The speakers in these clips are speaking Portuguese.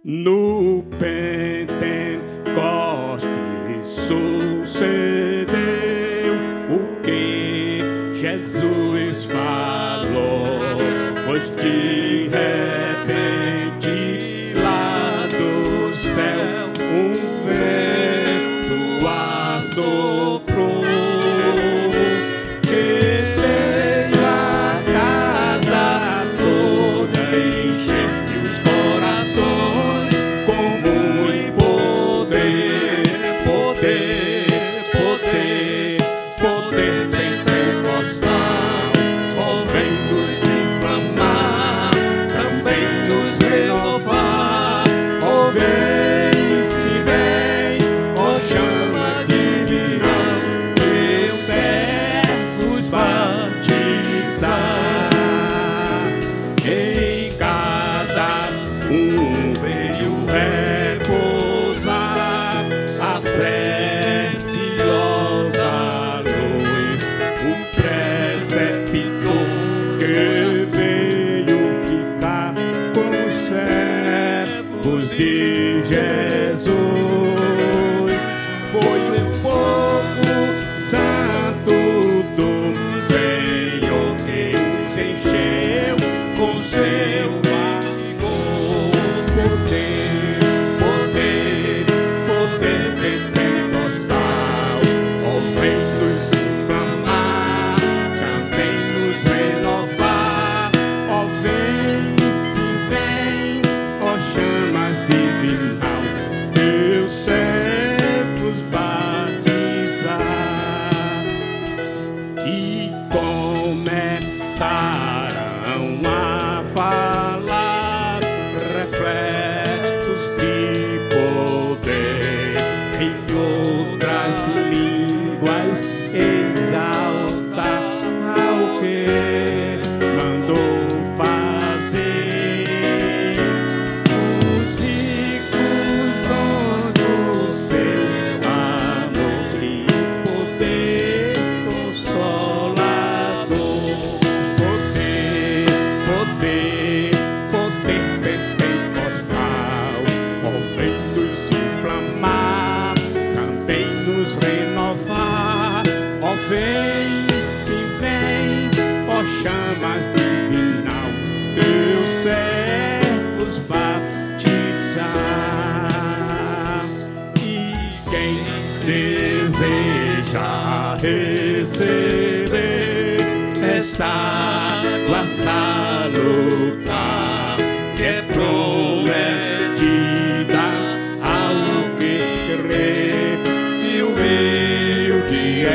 No Pentecostes sucedeu o que Jesus falou, pois de repente lá do céu um vento assoprou, que veio a casa toda encher os corações com muito poder, poder, poder, poder pentecostal. Ó, vem nos inflamar, também nos renovar. Ó, vem, se vem, ó, chama divina, teus servos batizar. Em cada um veio repousar a preciosa luz, o preceptor que veio ficar com os servos de Jesus. Foi o fogo santo do Senhor que os encheu com seu vigor, poder, poder, poder pentecostal. Ó, vem nos inflamar, também nos renovar. Ó, vem, se vem, ó, chamas divinal, teus servos batizar. E começaram a falar refletos de poder, em outras línguas exaltar ao que mandou fazer. Os ricos dons do seu amor e poder consolador, poder, poder, poder pentecostal. Ó, vem nos inflamar, também nos renovar. Ó, vem, se vem, ó, chamas divinal, teus servos batizar. E quem deseja receber esta água salutar, que é prometida ao que crê e humilde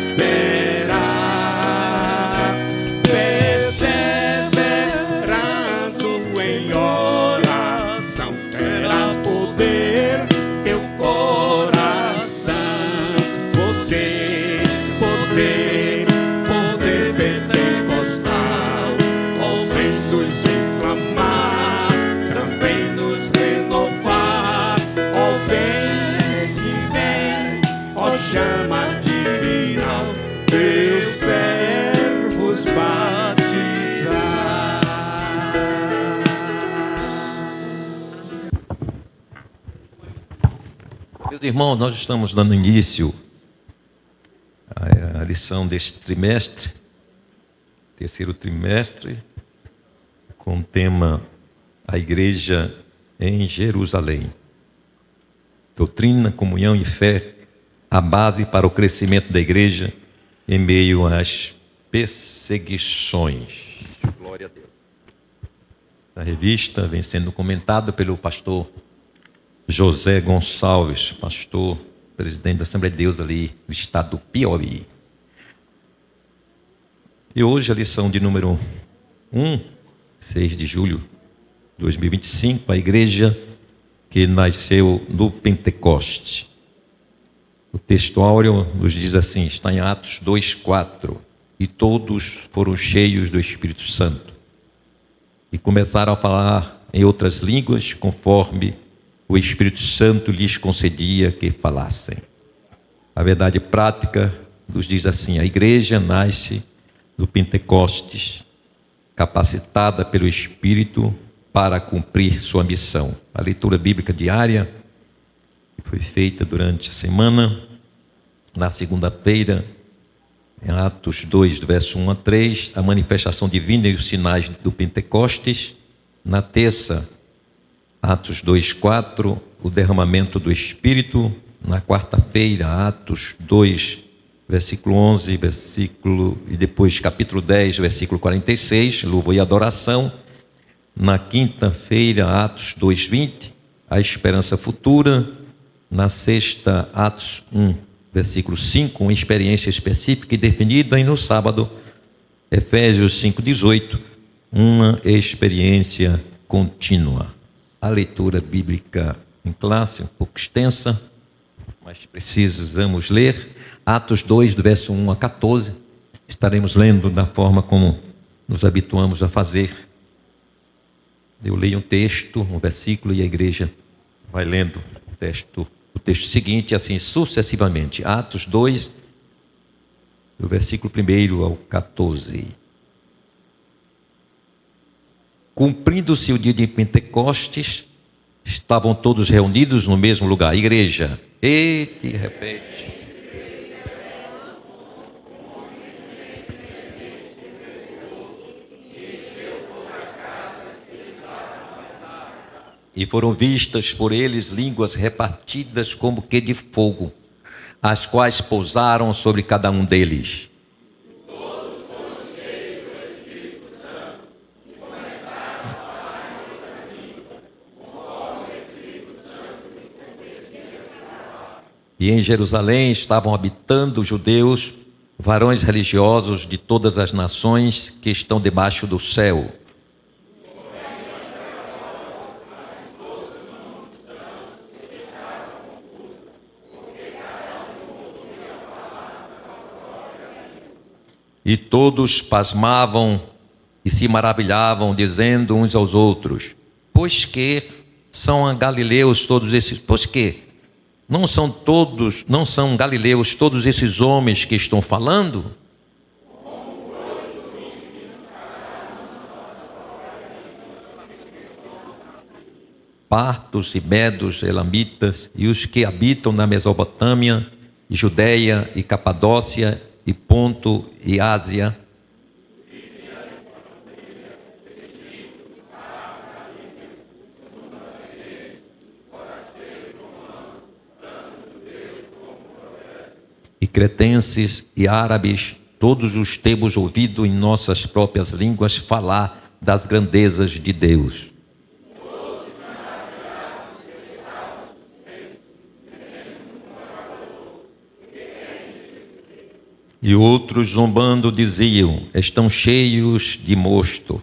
esperar, perseverando em oração, terás poder, seu coração, poder, poder, poder pentecostal. Ó, vem nos inflamar, também nos renovar. Ó, vem, se vem, ó, chamas divinal, teus servos batizar. Meus irmãos, nós estamos dando início à lição deste trimestre, terceiro trimestre, com o tema A Igreja em Jerusalém. Doutrina, comunhão e fé, a base para o crescimento da igreja em meio às perseguições. Glória a Deus. A revista vem sendo comentada pelo pastor José Gonçalves, pastor, presidente da Assembleia de Deus ali no estado do Piauí. E hoje a lição de número 6 de julho de 2025, a igreja que nasceu no Pentecoste. O texto áureo nos diz assim, está em Atos 2:4, e todos foram cheios do Espírito Santo e começaram a falar em outras línguas, conforme o Espírito Santo lhes concedia que falassem. A verdade prática nos diz assim, a igreja nasce do Pentecostes, capacitada pelo Espírito para cumprir sua missão. A leitura bíblica diária que foi feita durante a semana, na segunda-feira, em Atos 2, do verso 1 a 3, a manifestação divina e os sinais do Pentecostes. Na terça, Atos 2, 4, o derramamento do Espírito. Na quarta-feira, Atos 2, versículo 11, e depois capítulo 10, versículo 46, louvor e adoração. Na quinta-feira, Atos 2, 20, a esperança futura. Na sexta, Atos 1, versículo 5, uma experiência específica e definida. E no sábado, Efésios 5, 18, uma experiência contínua. A leitura bíblica em classe, um pouco extensa, mas precisamos ler. Atos 2, do verso 1 a 14, estaremos lendo da forma como nos habituamos a fazer. Eu leio um texto, um versículo, e a igreja vai lendo o texto seguinte, assim sucessivamente. Atos 2, do versículo 1 ao 14. Cumprindo-se o dia de Pentecostes, estavam todos reunidos no mesmo lugar. Igreja, e de repente... E foram vistas por eles línguas repartidas como que de fogo, as quais pousaram sobre cada um deles. Todos foram cheios do Espírito Santo e começaram a falar em outras línguas, conforme o Espírito Santo lhes concedia falar. E em Jerusalém estavam habitando judeus, varões religiosos de todas as nações que estão debaixo do céu. E todos pasmavam e se maravilhavam, dizendo uns aos outros: pois que são galileus todos esses? Pois que não são galileus todos esses homens que estão falando? Partos e medos, elamitas, e os que habitam na Mesopotâmia, e Judeia e Capadócia, e Ponto e Ásia, e cretenses e árabes, todos os temos ouvido em nossas próprias línguas falar das grandezas de Deus. E outros, zombando, diziam: estão cheios de mosto.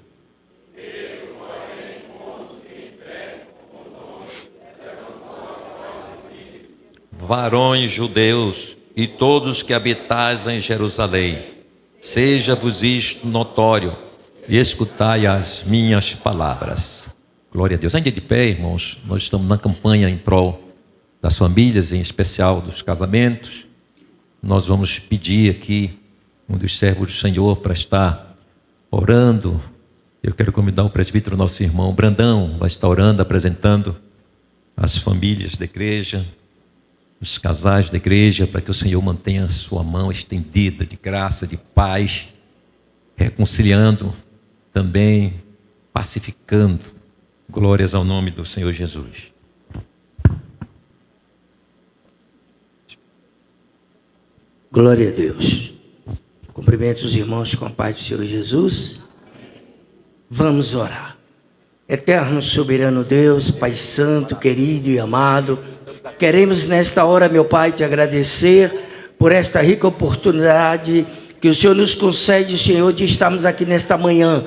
Varões judeus e todos que habitais em Jerusalém, seja-vos isto notório e escutai as minhas palavras. Glória a Deus. Ainda de pé, irmãos, nós estamos na campanha em prol das famílias, em especial dos casamentos. Nós vamos pedir aqui um dos servos do Senhor para estar orando. Eu quero convidar o presbítero, nosso irmão Brandão, vai estar orando, apresentando as famílias da igreja, os casais da igreja, para que o Senhor mantenha a sua mão estendida de graça, de paz, reconciliando, também pacificando. Glórias ao nome do Senhor Jesus. Glória a Deus. Cumprimento os irmãos com a paz do Senhor Jesus. Vamos orar. Eterno, soberano Deus, Pai Santo, querido e amado, queremos nesta hora, meu Pai, te agradecer por esta rica oportunidade que o Senhor nos concede, Senhor, de estarmos aqui nesta manhã,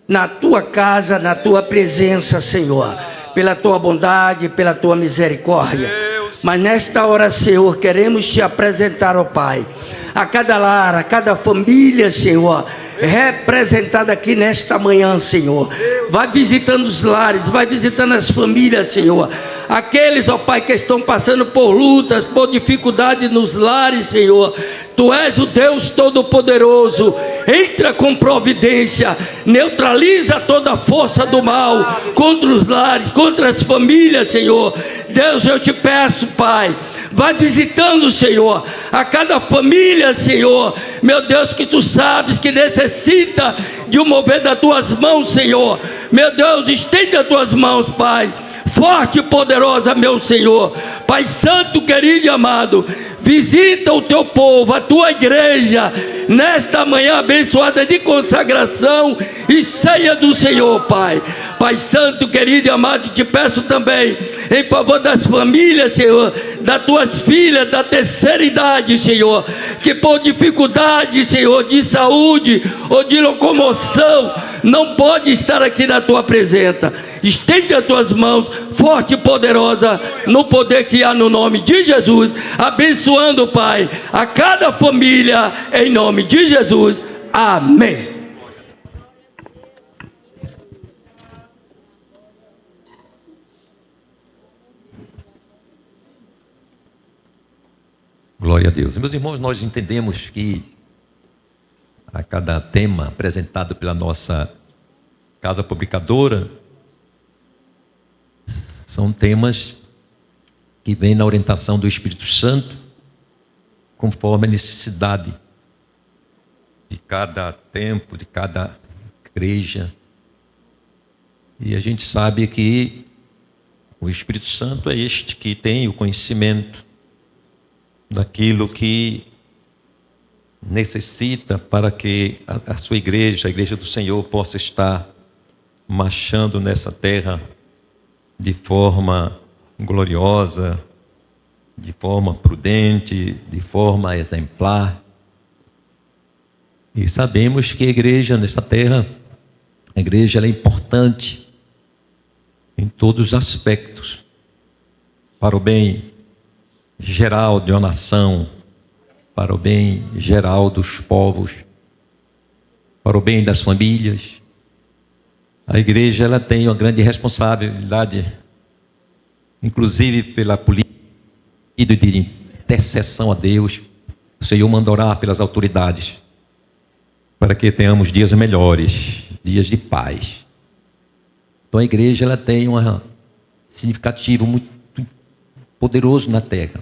na tua casa, na tua presença, Senhor, pela tua bondade, pela tua misericórdia. Mas nesta hora, Senhor, queremos te apresentar, ó Pai, a cada lar, a cada família, Senhor, representada aqui nesta manhã, Senhor. Vai visitando os lares, vai visitando as famílias, Senhor. Aqueles, ó Pai, que estão passando por lutas, por dificuldade nos lares, Senhor. Tu és o Deus Todo-Poderoso. Entra com providência, neutraliza toda a força do mal contra os lares, contra as famílias, Senhor. Deus, eu te peço, Pai, vai visitando, Senhor, a cada família, Senhor, meu Deus, que Tu sabes que necessita de um mover das Tuas mãos, Senhor. Meu Deus, estende as Tuas mãos, Pai, forte e poderosa, meu Senhor. Pai Santo, querido e amado, visita o Teu povo, a Tua igreja, nesta manhã abençoada de consagração e ceia do Senhor, Pai. Pai Santo, querido e amado, te peço também, em favor das famílias, Senhor, das Tuas filhas da terceira idade, Senhor, que por dificuldade, Senhor, de saúde ou de locomoção, não pode estar aqui na Tua presença. Estende as Tuas mãos, forte e poderosa, no poder que há no nome de Jesus, abençoando, Pai, a cada família, em nome de Jesus. Amém. Glória a Deus. Meus irmãos, nós entendemos que a cada tema apresentado pela nossa casa publicadora são temas que vêm na orientação do Espírito Santo, conforme a necessidade de cada tempo, de cada igreja. E a gente sabe que o Espírito Santo é este que tem o conhecimento daquilo que necessita para que a sua igreja, a igreja do Senhor, possa estar marchando nessa terra de forma gloriosa, de forma prudente, de forma exemplar. E sabemos que a igreja nessa terra, a igreja ela é importante em todos os aspectos, para o bem geral de uma nação, para o bem geral dos povos, para o bem das famílias. A igreja ela tem uma grande responsabilidade, inclusive pela política de intercessão a Deus. O Senhor manda orar pelas autoridades, para que tenhamos dias melhores, dias de paz. Então a igreja ela tem um significativo muito poderoso na terra,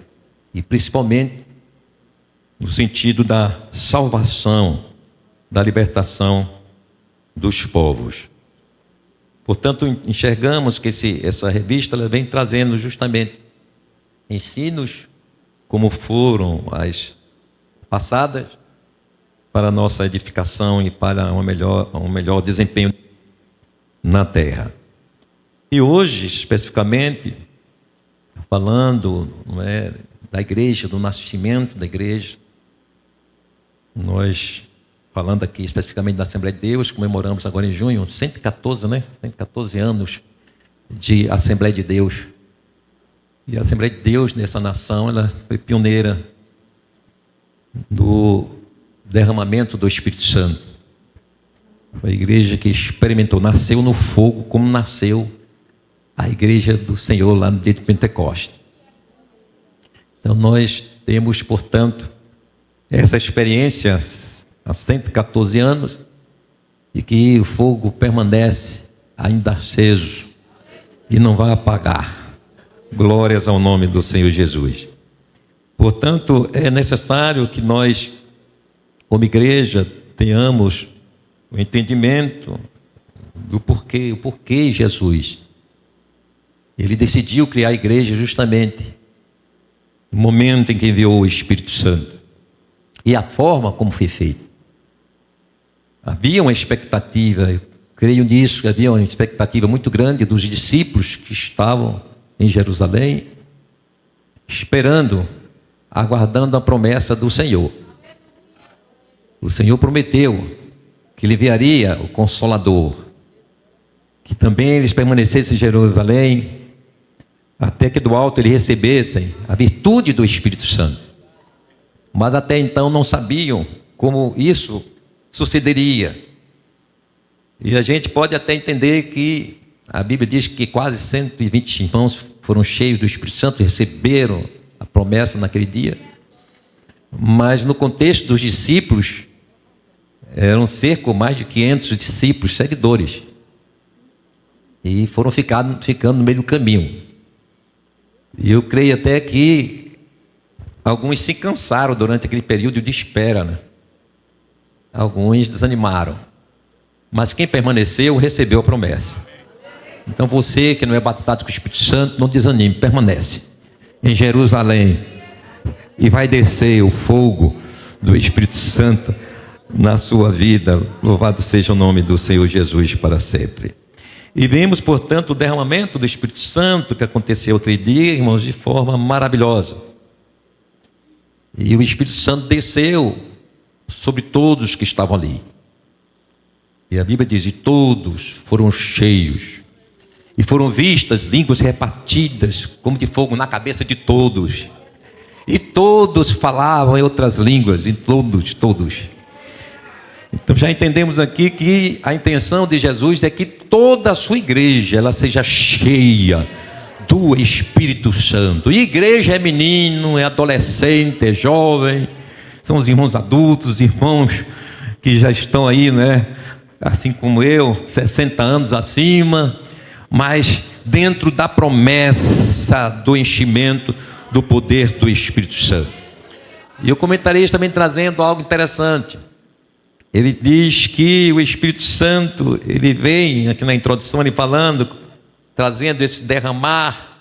e principalmente no sentido da salvação, da libertação dos povos. Portanto, enxergamos que essa revista ela vem trazendo justamente ensinos, como foram as passadas, para a nossa edificação e para um melhor desempenho na terra. E hoje, especificamente, falando da igreja, do nascimento da igreja, nós, falando aqui especificamente da Assembleia de Deus, comemoramos agora em junho 114 anos de Assembleia de Deus. E a Assembleia de Deus nessa nação, ela foi pioneira do derramamento do Espírito Santo. Foi a igreja que experimentou, nasceu no fogo, como nasceu a igreja do Senhor lá no dia de Pentecostes. Então nós temos, portanto, essa experiência há 114 anos, e que o fogo permanece ainda aceso e não vai apagar. Glórias ao nome do Senhor Jesus. Portanto, é necessário que nós, como igreja, tenhamos o entendimento do porquê, o porquê Jesus. Ele decidiu criar a igreja justamente no momento em que enviou o Espírito Santo. E a forma como foi feito. Havia uma expectativa, eu creio nisso, havia uma expectativa muito grande dos discípulos que estavam em Jerusalém, esperando, aguardando a promessa do Senhor. O Senhor prometeu que ele enviaria o Consolador, que também eles permanecessem em Jerusalém, até que do alto eles recebessem a virtude do Espírito Santo. Mas até então não sabiam como isso sucederia. E a gente pode até entender que a Bíblia diz que quase 120 irmãos foram cheios do Espírito Santo e receberam a promessa naquele dia. mas no contexto dos discípulos, eram cerca de mais de 500 discípulos, seguidores. E foram ficando no meio do caminho. E eu creio até que alguns se cansaram durante aquele período de espera, né? Alguns desanimaram. Mas quem permaneceu, recebeu a promessa. Então você que não é batizado com o Espírito Santo, não desanime, permanece em Jerusalém. E vai descer o fogo do Espírito Santo na sua vida. Louvado seja o nome do Senhor Jesus para sempre. E vemos, portanto, o derramamento do Espírito Santo que aconteceu outro dia, irmãos, de forma maravilhosa. E o Espírito Santo desceu sobre todos que estavam ali. E a Bíblia diz: e todos foram cheios. E foram vistas línguas repartidas como de fogo na cabeça de todos. E todos falavam em outras línguas, e todos. Então já entendemos aqui que a intenção de Jesus é que toda a sua igreja ela seja cheia do Espírito Santo. E igreja é menino, é adolescente, é jovem, são os irmãos adultos, irmãos que já estão aí, né? Assim como eu, 60 anos acima, mas dentro da promessa do enchimento do poder do Espírito Santo. E eu comentarei também trazendo algo interessante. Ele diz que o Espírito Santo, ele vem, aqui na introdução ele falando, trazendo esse derramar,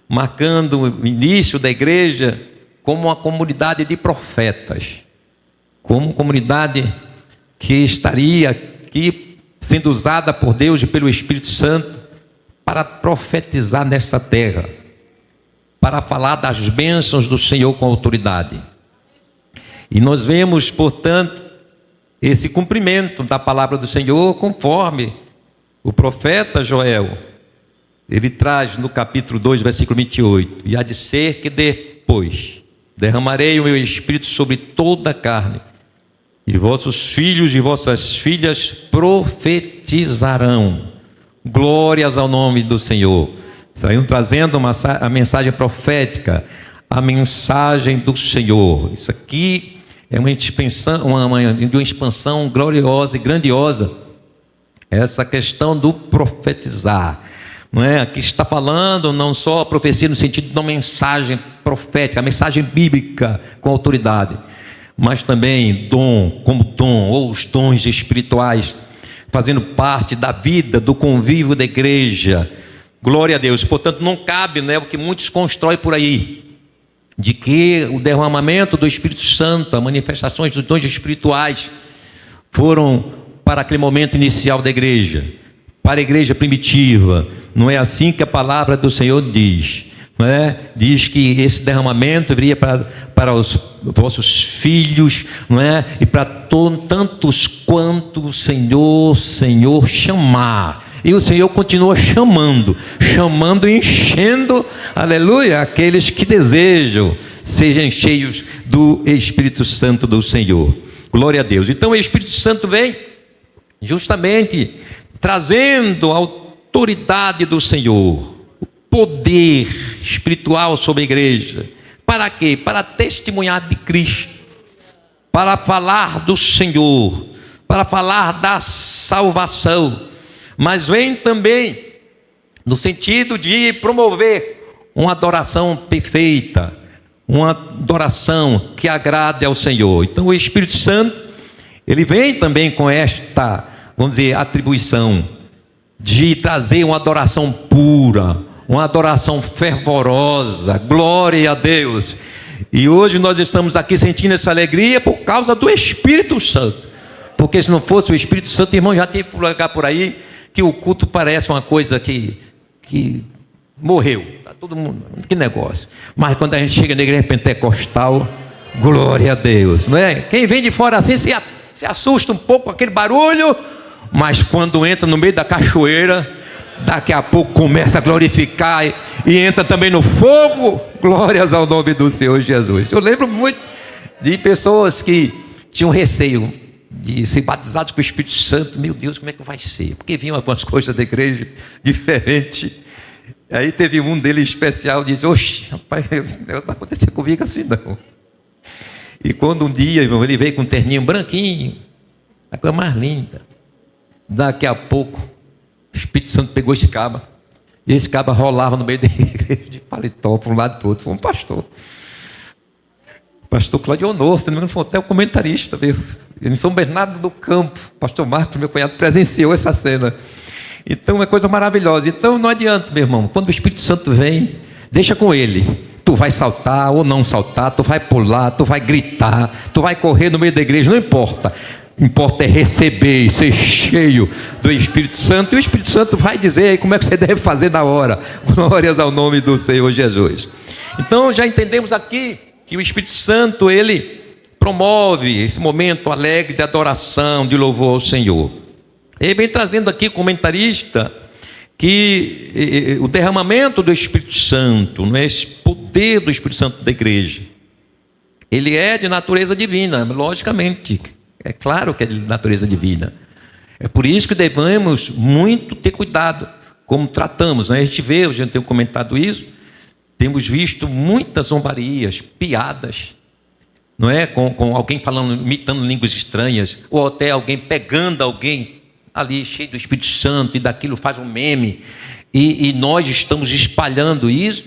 marcando o início da igreja como uma comunidade de profetas, como uma comunidade que estaria aqui sendo usada por Deus e pelo Espírito Santo para profetizar nesta terra, para falar das bênçãos do Senhor com autoridade. E nós vemos, portanto, esse cumprimento da palavra do Senhor, conforme o profeta Joel, ele traz no capítulo 2, versículo 28, e há de ser que depois derramarei o meu espírito sobre toda a carne, e vossos filhos e vossas filhas profetizarão. Glórias ao nome do Senhor. Estão trazendo a mensagem profética, a mensagem do Senhor. Isso aqui é uma expansão gloriosa e grandiosa. Essa questão do profetizar, não é? Aqui está falando não só a profecia no sentido de uma mensagem profética, a mensagem bíblica com autoridade, mas também como dom, ou os dons espirituais, fazendo parte da vida, do convívio da igreja. Glória a Deus. Portanto, não cabe, né, o que muitos constroem por aí, de que o derramamento do Espírito Santo, as manifestações dos dons espirituais foram para aquele momento inicial da igreja, para a igreja primitiva. Não é assim que a palavra do Senhor diz, não é? Diz que esse derramamento viria para os vossos filhos, não é? E para tantos quanto o Senhor chamar. E o Senhor continua chamando e enchendo, aleluia, aqueles que desejam sejam cheios do Espírito Santo do Senhor. Glória a Deus. Então o Espírito Santo vem justamente trazendo a autoridade do Senhor, o poder espiritual sobre a igreja. Para quê? Para testemunhar de Cristo, para falar do Senhor, para falar da salvação. Mas vem também no sentido de promover uma adoração perfeita, uma adoração que agrade ao Senhor. Então o Espírito Santo, ele vem também com esta, vamos dizer, atribuição de trazer uma adoração pura, uma adoração fervorosa. Glória a Deus. E hoje nós estamos aqui sentindo essa alegria por causa do Espírito Santo, porque se não fosse o Espírito Santo, irmão, já tem que lugar por aí que o culto parece uma coisa que morreu, tá todo mundo, que negócio. Mas quando a gente chega na igreja pentecostal, glória a Deus, não é? Quem vem de fora assim se assusta um pouco com aquele barulho, mas quando entra no meio da cachoeira, daqui a pouco começa a glorificar e entra também no fogo. Glórias ao nome do Senhor Jesus. Eu lembro muito de pessoas que tinham receio de ser batizados com o Espírito Santo. Meu Deus, como é que vai ser? Porque vinham algumas coisas da igreja diferentes. Aí teve um deles especial, disse: oxe, rapaz, não vai acontecer comigo assim não. E quando um dia, irmão, ele veio com um terninho branquinho, a coisa mais linda. Daqui a pouco, o Espírito Santo pegou esse caba. E esse caba rolava no meio da igreja, de paletó, para um lado e para o outro. Foi um pastor. Pastor Cláudio Honor, se não me engano, foi até o comentarista mesmo. Em São Bernardo do Campo. Pastor Marcos, meu cunhado, presenciou essa cena. Então é coisa maravilhosa. Então não adianta, meu irmão. Quando o Espírito Santo vem, deixa com ele. Tu vai saltar ou não saltar, tu vai pular, tu vai gritar, tu vai correr no meio da igreja, não importa. Importa é receber e ser cheio do Espírito Santo. E o Espírito Santo vai dizer aí como é que você deve fazer na hora. Glórias ao nome do Senhor Jesus. Então já entendemos aqui que o Espírito Santo, ele promove esse momento alegre de adoração, de louvor ao Senhor. Ele vem trazendo aqui, comentarista, que o derramamento do Espírito Santo, não é, esse poder do Espírito Santo da igreja, ele é de natureza divina, logicamente, é claro que é de natureza divina. É por isso que devemos muito ter cuidado como tratamos, né? A gente vê, eu já tenho comentado isso, temos visto muitas zombarias, piadas, não é? Com alguém falando, imitando línguas estranhas, ou até alguém pegando alguém ali cheio do Espírito Santo e daquilo faz um meme, e nós estamos espalhando isso.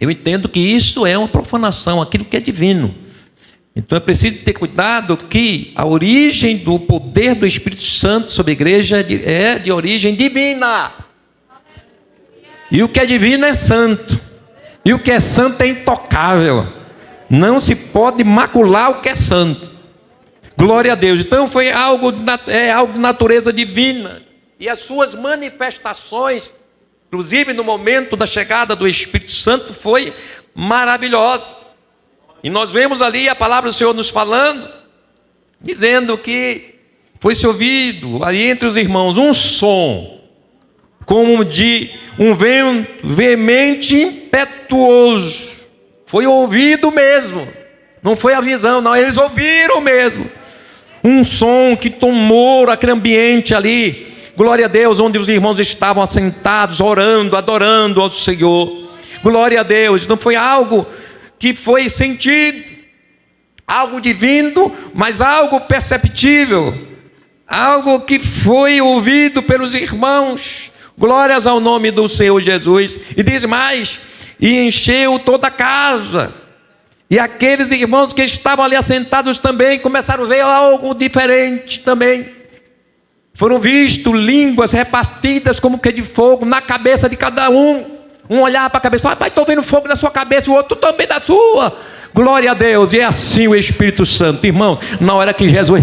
Eu entendo que isso é uma profanação, aquilo que é divino. Então é preciso ter cuidado que a origem do poder do Espírito Santo sobre a igreja é de origem divina. E o que é divino é santo. E o que é santo é intocável. Não se pode macular o que é santo. Glória a Deus. Então foi algo de natureza divina. E as suas manifestações, inclusive no momento da chegada do Espírito Santo, foi maravilhosa. E nós vemos ali a palavra do Senhor nos falando, dizendo que foi-se ouvido ali entre os irmãos um som, como de um vento veemente impetuoso. Foi ouvido mesmo, não foi a visão, não, eles ouviram mesmo. Um som que tomou aquele ambiente ali, glória a Deus, onde os irmãos estavam assentados, orando, adorando ao Senhor. Glória a Deus, não foi algo que foi sentido, algo divino, mas algo perceptível, algo que foi ouvido pelos irmãos. Glórias ao nome do Senhor Jesus. E diz mais, e encheu toda a casa. E aqueles irmãos que estavam ali assentados também começaram a ver algo diferente também. Foram vistos línguas repartidas como que de fogo na cabeça de cada um. Um olhava para a cabeça, pai, estou vendo fogo na sua cabeça, o outro também da sua. Glória a Deus. E é assim o Espírito Santo, irmãos, na hora que Jesus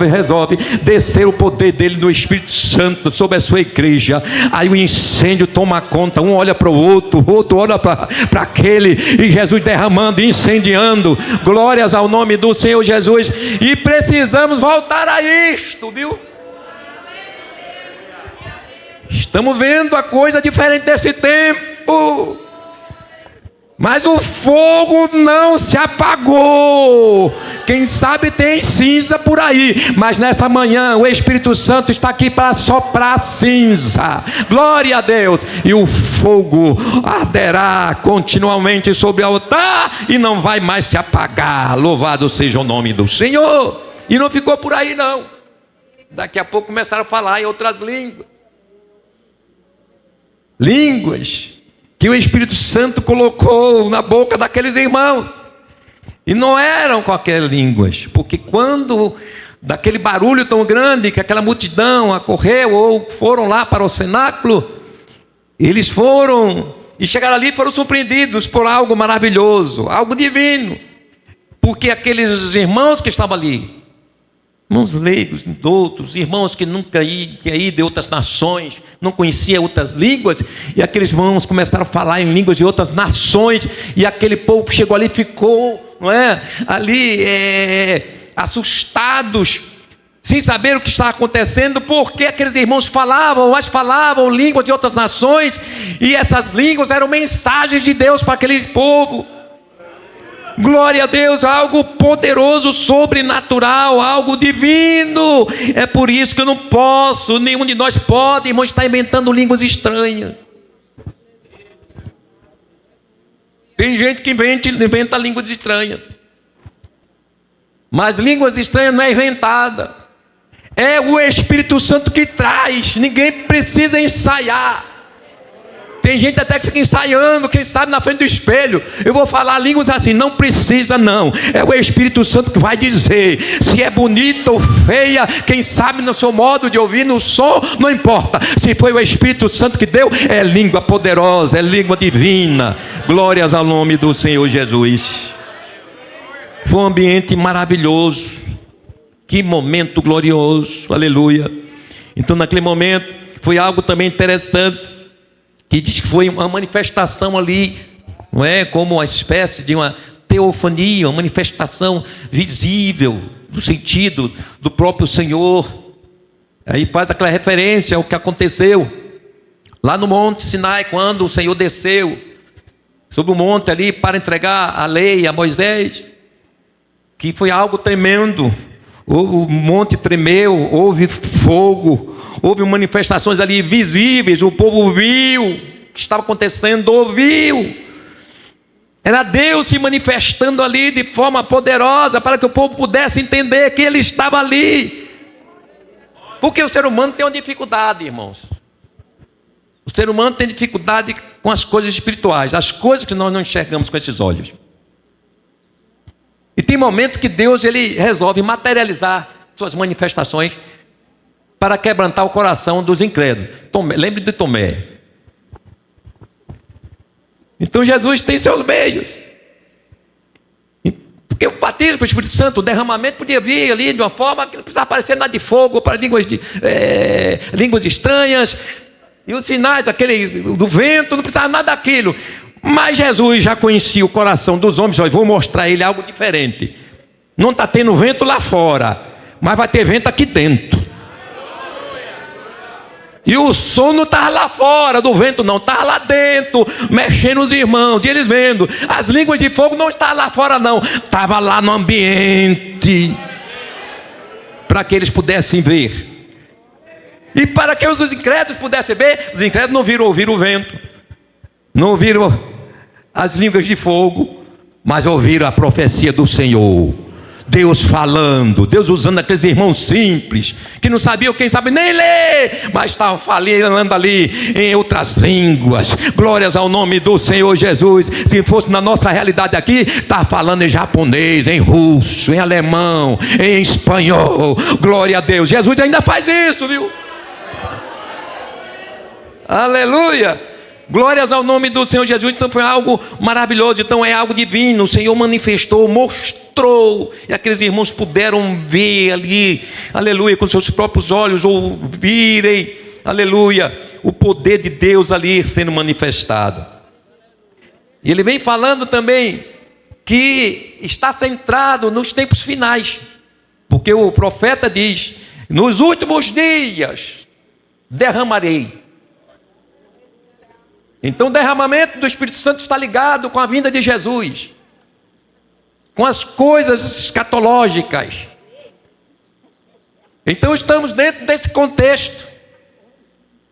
resolve descer o poder dele no Espírito Santo sobre a sua igreja, aí o incêndio toma conta, um olha para o outro olha para aquele, e Jesus derramando, incendiando. Glórias ao nome do Senhor Jesus. E precisamos voltar a isto, viu? Estamos vendo a coisa diferente desse tempo. Mas o fogo não se apagou. Quem sabe tem cinza por aí, mas nessa manhã o Espírito Santo está aqui para soprar cinza. Glória a Deus. E o fogo arderá continuamente sobre o altar e não vai mais se apagar. Louvado seja o nome do Senhor. E não ficou por aí não. Daqui a pouco começaram a falar em outras línguas. Línguas que o Espírito Santo colocou na boca daqueles irmãos. E não eram qualquer línguas, porque quando daquele barulho tão grande que aquela multidão acorreu ou foram lá para o cenáculo, eles foram e chegaram ali e foram surpreendidos por algo maravilhoso, algo divino. Porque aqueles irmãos que estavam ali, irmãos leigos, doutos, irmãos que nunca tinham ido de outras nações, não conheciam outras línguas, e aqueles irmãos começaram a falar em línguas de outras nações, e aquele povo chegou ali e ficou, não é? Ali assustados, sem saber o que estava acontecendo, porque aqueles irmãos falavam línguas de outras nações, e essas línguas eram mensagens de Deus para aquele povo. Glória a Deus, algo poderoso, sobrenatural, algo divino. É por isso que eu não posso, nenhum de nós pode, irmão, estar inventando línguas estranhas. Tem gente que inventa línguas estranhas. Mas línguas estranhas não é inventada. É o Espírito Santo que traz. Ninguém precisa ensaiar. Tem gente até que fica ensaiando, quem sabe na frente do espelho. Eu vou falar línguas assim, não precisa não. É o Espírito Santo que vai dizer. Se é bonita ou feia, quem sabe no seu modo de ouvir, no som, não importa. Se foi o Espírito Santo que deu, é língua poderosa, é língua divina. Glórias ao nome do Senhor Jesus. Foi um ambiente maravilhoso. Que momento glorioso, aleluia. Então naquele momento, foi algo também interessante. Que diz que foi uma manifestação ali, não é? Como uma espécie de uma teofania, uma manifestação visível, do sentido do próprio Senhor. Aí faz aquela referência ao que aconteceu lá no Monte Sinai, quando o Senhor desceu sobre o monte ali para entregar a lei a Moisés, que foi algo tremendo. O monte tremeu, houve fogo, houve manifestações ali visíveis, o povo viu o que estava acontecendo, ouviu. Era Deus se manifestando ali de forma poderosa para que o povo pudesse entender que Ele estava ali. Porque o ser humano tem uma dificuldade, irmãos. O ser humano tem dificuldade com as coisas espirituais, as coisas que nós não enxergamos com esses olhos. E tem momentos que Deus ele resolve materializar suas manifestações para quebrantar o coração dos incrédulos. Lembre de Tomé. Então Jesus tem seus meios. Porque o batismo com o Espírito Santo, o derramamento podia vir ali de uma forma que não precisava aparecer nada de fogo para línguas estranhas. E os sinais, aquele do vento, não precisava nada daquilo. Mas Jesus já conhecia o coração dos homens. Eu vou mostrar a ele algo diferente. Não está tendo vento lá fora, mas vai ter vento aqui dentro. E o som não estava lá fora do vento não, estava lá dentro, mexendo os irmãos, e eles vendo. As línguas de fogo não estavam lá fora não, estava lá no ambiente, para que eles pudessem ver. E para que os incrédulos pudessem ver, os incrédulos não ouviram o vento, não ouviram as línguas de fogo, mas ouviram a profecia do Senhor. Deus falando, Deus usando aqueles irmãos simples, que não sabiam, quem sabe nem ler, mas estavam falando ali em outras línguas. Glórias ao nome do Senhor Jesus. Se fosse na nossa realidade aqui, estava falando em japonês, em russo, em alemão, em espanhol. Glória a Deus. Jesus ainda faz isso, viu? Aleluia. Glórias ao nome do Senhor Jesus. Então foi algo maravilhoso, então é algo divino. O Senhor manifestou, mostrou, e aqueles irmãos puderam ver ali, aleluia, com seus próprios olhos, ouvirem, aleluia, o poder de Deus ali sendo manifestado. E ele vem falando também que está centrado nos tempos finais, porque o profeta diz: nos últimos dias derramarei. Então o derramamento do Espírito Santo está ligado com a vinda de Jesus, com as coisas escatológicas. Então estamos dentro desse contexto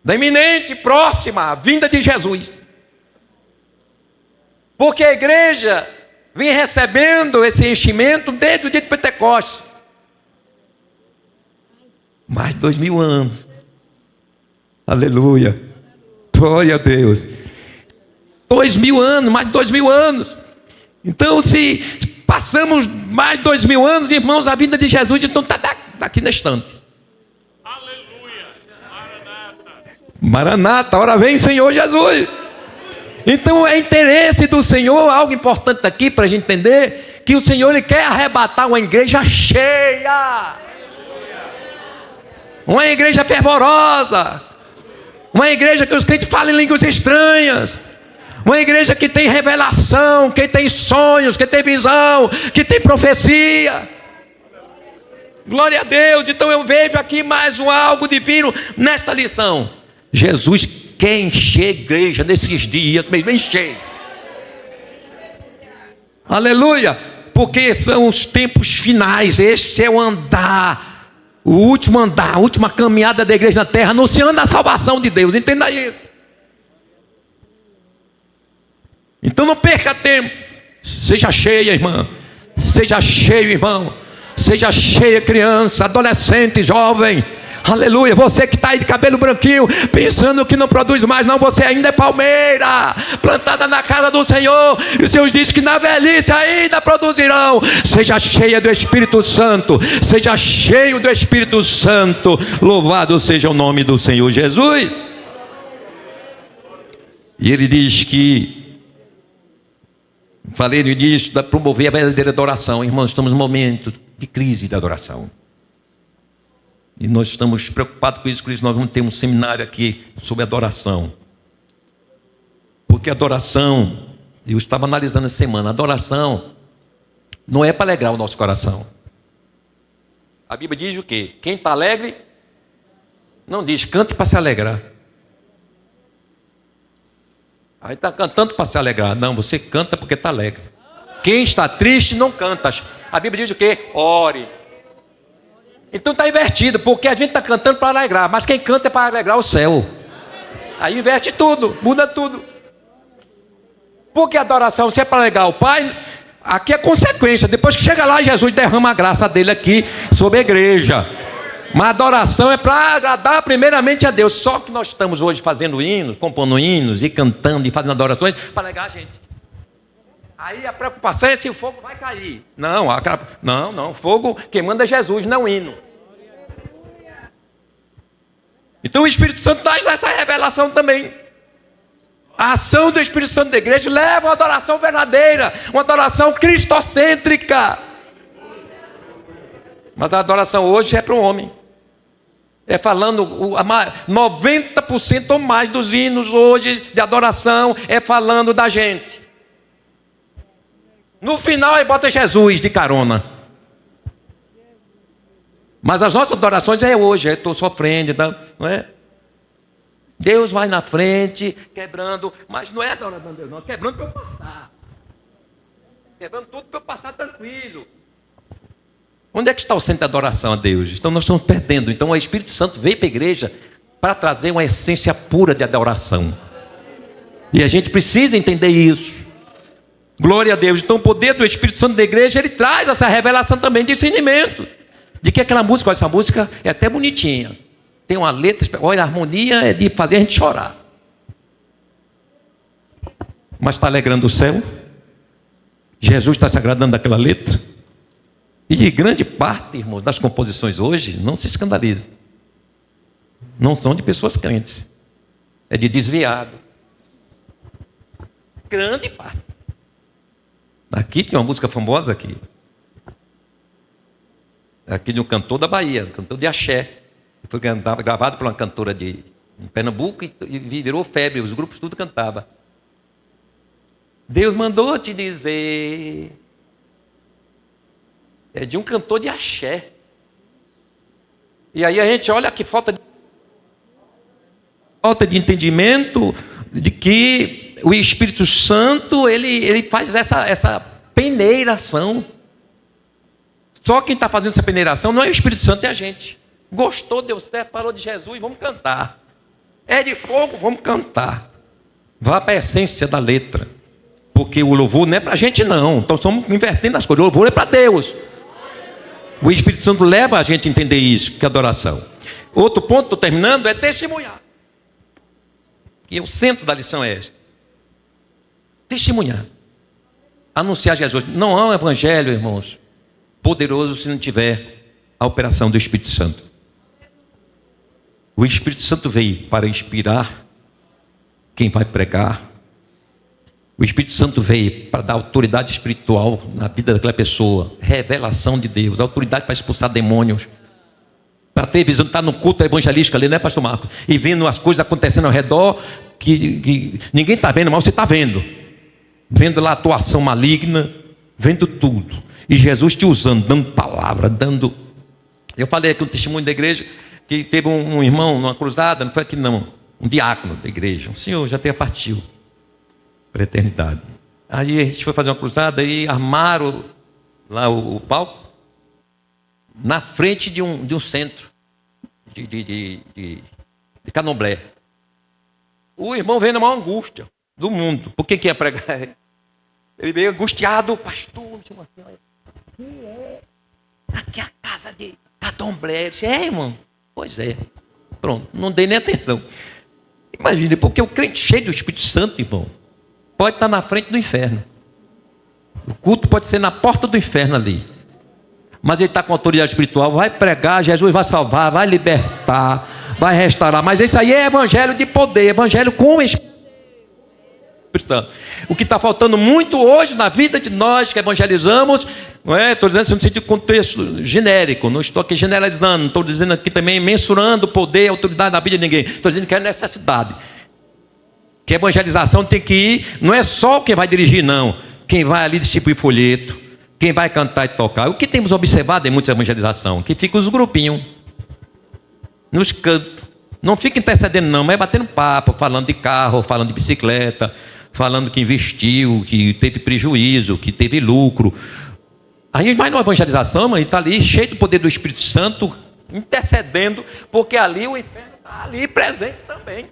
da iminente e próxima vinda de Jesus, porque a igreja vem recebendo esse enchimento desde o dia de Pentecostes, mais de 2000 anos. Aleluia. Glória a Deus. 2000 anos, mais de 2000 anos. Então, se passamos mais de 2000 anos, irmãos, a vinda de Jesus então está daqui na estante. Aleluia. Maranata, ora vem, Senhor Jesus. Então é interesse do Senhor, algo importante aqui para a gente entender, que o Senhor ele quer arrebatar uma igreja cheia, uma igreja fervorosa, uma igreja que os crentes falam em línguas estranhas, uma igreja que tem revelação, que tem sonhos, que tem visão, que tem profecia. Glória a Deus. Então eu vejo aqui mais algo divino nesta lição. Jesus quer encher a igreja nesses dias mesmo, encher. Aleluia. Porque são os tempos finais. Este é o andar, o último andar, a última caminhada da igreja na terra, anunciando a salvação de Deus. Entenda isso. Então não perca tempo. Seja cheia, irmã. Seja cheio, irmão. Seja cheia, criança, adolescente, jovem. Aleluia, você que está aí de cabelo branquinho, pensando que não produz mais, não, você ainda é palmeira, plantada na casa do Senhor, e os seus dizem que na velhice ainda produzirão. Seja cheia do Espírito Santo, seja cheio do Espírito Santo, louvado seja o nome do Senhor Jesus. E ele diz que, falei no início, de promover a verdadeira adoração. Irmãos, estamos num momento de crise de adoração. E nós estamos preocupados com isso, por isso nós vamos ter um seminário aqui sobre adoração. Porque adoração, eu estava analisando essa semana, adoração não é para alegrar o nosso coração. A Bíblia diz o quê? Quem está alegre, não diz cante para se alegrar. Aí está cantando para se alegrar. Não, você canta porque está alegre. Quem está triste não canta. A Bíblia diz o quê? Ore. Então está invertido, porque a gente está cantando para alegrar, mas quem canta é para alegrar o céu. Aí inverte tudo, muda tudo. Porque a adoração, se é para alegrar o Pai, aqui é consequência. Depois que chega lá, Jesus derrama a graça dele aqui sobre a igreja. Mas a adoração é para agradar primeiramente a Deus. Só que nós estamos hoje fazendo hinos, compondo hinos e cantando e fazendo adorações para alegar a gente. Aí a preocupação é se o fogo vai cair. Não, fogo quem manda é Jesus, não hino. Então o Espírito Santo traz essa revelação também. A ação do Espírito Santo da igreja leva a uma adoração verdadeira, uma adoração cristocêntrica. Mas a adoração hoje é para o homem. É falando, 90% ou mais dos hinos hoje de adoração é falando da gente. No final aí bota Jesus de carona. Mas as nossas adorações é hoje, estou sofrendo, não é? Deus vai na frente, quebrando, mas não é adorando a Deus, não, quebrando para eu passar. Quebrando tudo para eu passar tranquilo. Onde é que está o centro da adoração a Deus? Então nós estamos perdendo. Então o Espírito Santo veio para a igreja para trazer uma essência pura de adoração. E a gente precisa entender isso. Glória a Deus. Então o poder do Espírito Santo da igreja, ele traz essa revelação também de discernimento. De que aquela música, essa música é até bonitinha. Tem uma letra, olha, a harmonia é de fazer a gente chorar. Mas está alegrando o céu? Jesus está se agradando daquela letra? E grande parte, irmãos, das composições hoje, não se escandaliza. Não são de pessoas crentes. É de desviado. Grande parte. Aqui tem uma música famosa aqui. Aqui de um cantor da Bahia, cantor de axé. Foi gravado por uma cantora de Pernambuco e virou febre, os grupos tudo cantavam. Deus mandou te dizer. É de um cantor de axé. E aí a gente olha que falta de entendimento de que o Espírito Santo ele faz essa peneiração. Só quem está fazendo essa peneiração não é o Espírito Santo, é a gente. Gostou, deu certo, falou de Jesus, vamos cantar. É de fogo, vamos cantar. Vá para a essência da letra. Porque o louvor não é para a gente não. Então estamos invertendo as coisas. O louvor é para Deus. O Espírito Santo leva a gente a entender isso, que é adoração. Outro ponto, estou terminando, é testemunhar. E o centro da lição é esse. Testemunhar. Anunciar Jesus. Não há um evangelho, irmãos, poderoso se não tiver a operação do Espírito Santo. O Espírito Santo veio para inspirar quem vai pregar. O Espírito Santo veio para dar autoridade espiritual na vida daquela pessoa, revelação de Deus, autoridade para expulsar demônios, para ter visão, estar no culto evangelístico ali, né, pastor Marcos? E vendo as coisas acontecendo ao redor, que ninguém está vendo, mas você está vendo. Vendo lá a atuação maligna, vendo tudo. E Jesus te usando, dando palavra, dando... Eu falei aqui um testemunho da igreja, que teve um irmão numa cruzada, não foi aqui não, um diácono da igreja, um senhor já até partiu para a eternidade. Aí a gente foi fazer uma cruzada e armaram lá o palco na frente de um centro de candomblé. O irmão veio na maior angústia do mundo. Por que ia pregar? Ele veio angustiado, pastor, aqui é a casa de Candomblé. Eu disse, irmão? Pois é. Pronto, não dei nem atenção. Imagine, porque o crente cheio do Espírito Santo, irmão, pode estar na frente do inferno. O culto pode ser na porta do inferno ali. Mas ele está com autoridade espiritual, vai pregar, Jesus vai salvar, vai libertar, vai restaurar. Mas isso aí é evangelho de poder, evangelho com o Espírito Santo. O que está faltando muito hoje na vida de nós que evangelizamos, não é? Estou dizendo isso no sentido de contexto genérico, não estou aqui generalizando, não estou dizendo aqui também mensurando o poder e a autoridade na vida de ninguém. Estou dizendo que é necessidade. Que a evangelização tem que ir, não é só quem vai dirigir, não. Quem vai ali distribuir folheto, quem vai cantar e tocar. O que temos observado em muita evangelização? Que fica os grupinhos nos cantos. Não fica intercedendo não, mas batendo papo, falando de carro, falando de bicicleta, falando que investiu, que teve prejuízo, que teve lucro. A gente vai numa evangelização, mas está ali cheio do poder do Espírito Santo, intercedendo, porque ali o inferno está ali presente também.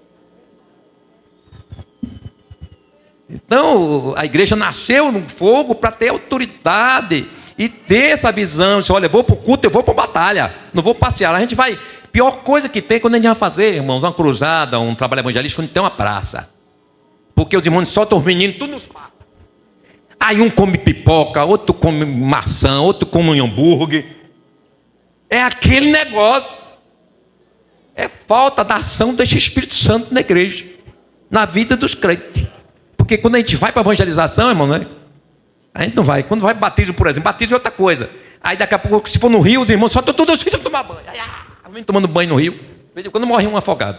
Então, a igreja nasceu no fogo para ter autoridade e ter essa visão. Olha, eu vou para o culto, eu vou para a batalha, não vou passear. A gente vai, pior coisa que tem quando a gente vai fazer, irmãos, uma cruzada, um trabalho evangelístico, quando tem uma praça. Porque os irmãos soltam os meninos, tudo nos matam. Aí um come pipoca, outro come maçã, outro come hambúrguer. É aquele negócio. É falta da ação desse Espírito Santo na igreja, na vida dos crentes. Porque quando a gente vai para a evangelização, irmão, né? A gente não vai. Quando vai para batismo, por exemplo, batismo é outra coisa. Aí daqui a pouco, se for no rio, os irmãos soltam todos os filhos para tomar banho. Aí vem tomando banho no rio. Quando morre um afogado.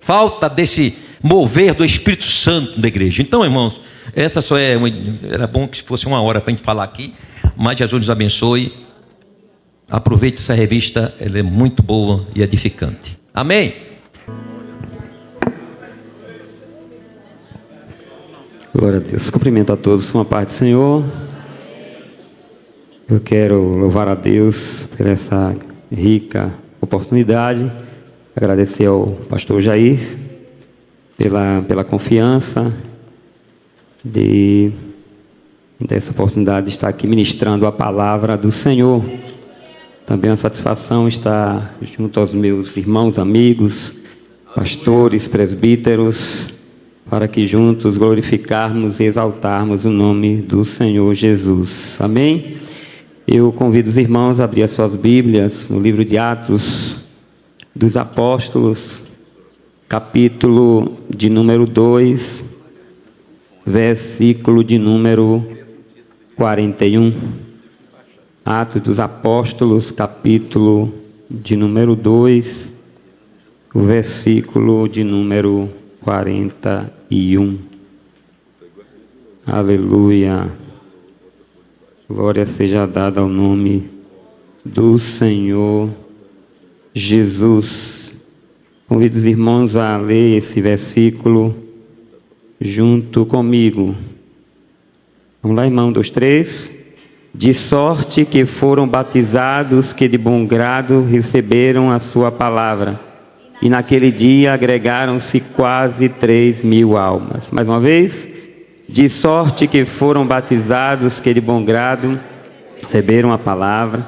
Falta desse mover do Espírito Santo da igreja. Então, irmãos, essa só é era bom que fosse uma hora para a gente falar aqui, mas Jesus nos abençoe. Aproveite essa revista, ela é muito boa e edificante. Amém? Glória a Deus. Cumprimento a todos com a paz do Senhor. Eu quero louvar a Deus por essa rica oportunidade. Agradecer ao pastor Jair pela confiança dessa oportunidade de estar aqui ministrando a palavra do Senhor. Também é uma satisfação estar junto aos meus irmãos, amigos, pastores, presbíteros, para que juntos glorificarmos e exaltarmos o nome do Senhor Jesus. Amém? Eu convido os irmãos a abrir as suas Bíblias no livro de Atos dos Apóstolos, capítulo de número 2, versículo de número 41. Atos dos Apóstolos, capítulo de número 2, o versículo de número 41. Aleluia. Glória seja dada ao nome do Senhor Jesus. Convido os irmãos a ler esse versículo junto comigo. Vamos lá, irmão, 2, 3. De sorte que foram batizados que de bom grado receberam a sua palavra. E naquele dia agregaram-se quase 3.000 almas. Mais uma vez. De sorte que foram batizados que de bom grado receberam a palavra.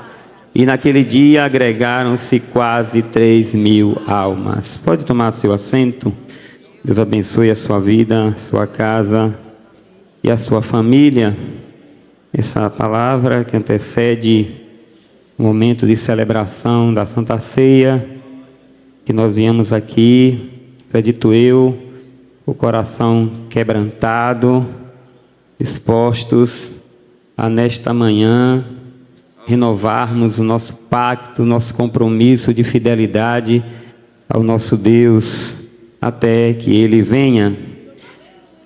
E naquele dia agregaram-se quase 3.000 almas. Pode tomar seu assento. Deus abençoe a sua vida, a sua casa e a sua família. Essa palavra que antecede o momento de celebração da Santa Ceia, que nós viemos aqui, acredito eu, o coração quebrantado, dispostos a nesta manhã renovarmos o nosso pacto, o nosso compromisso de fidelidade ao nosso Deus, até que Ele venha.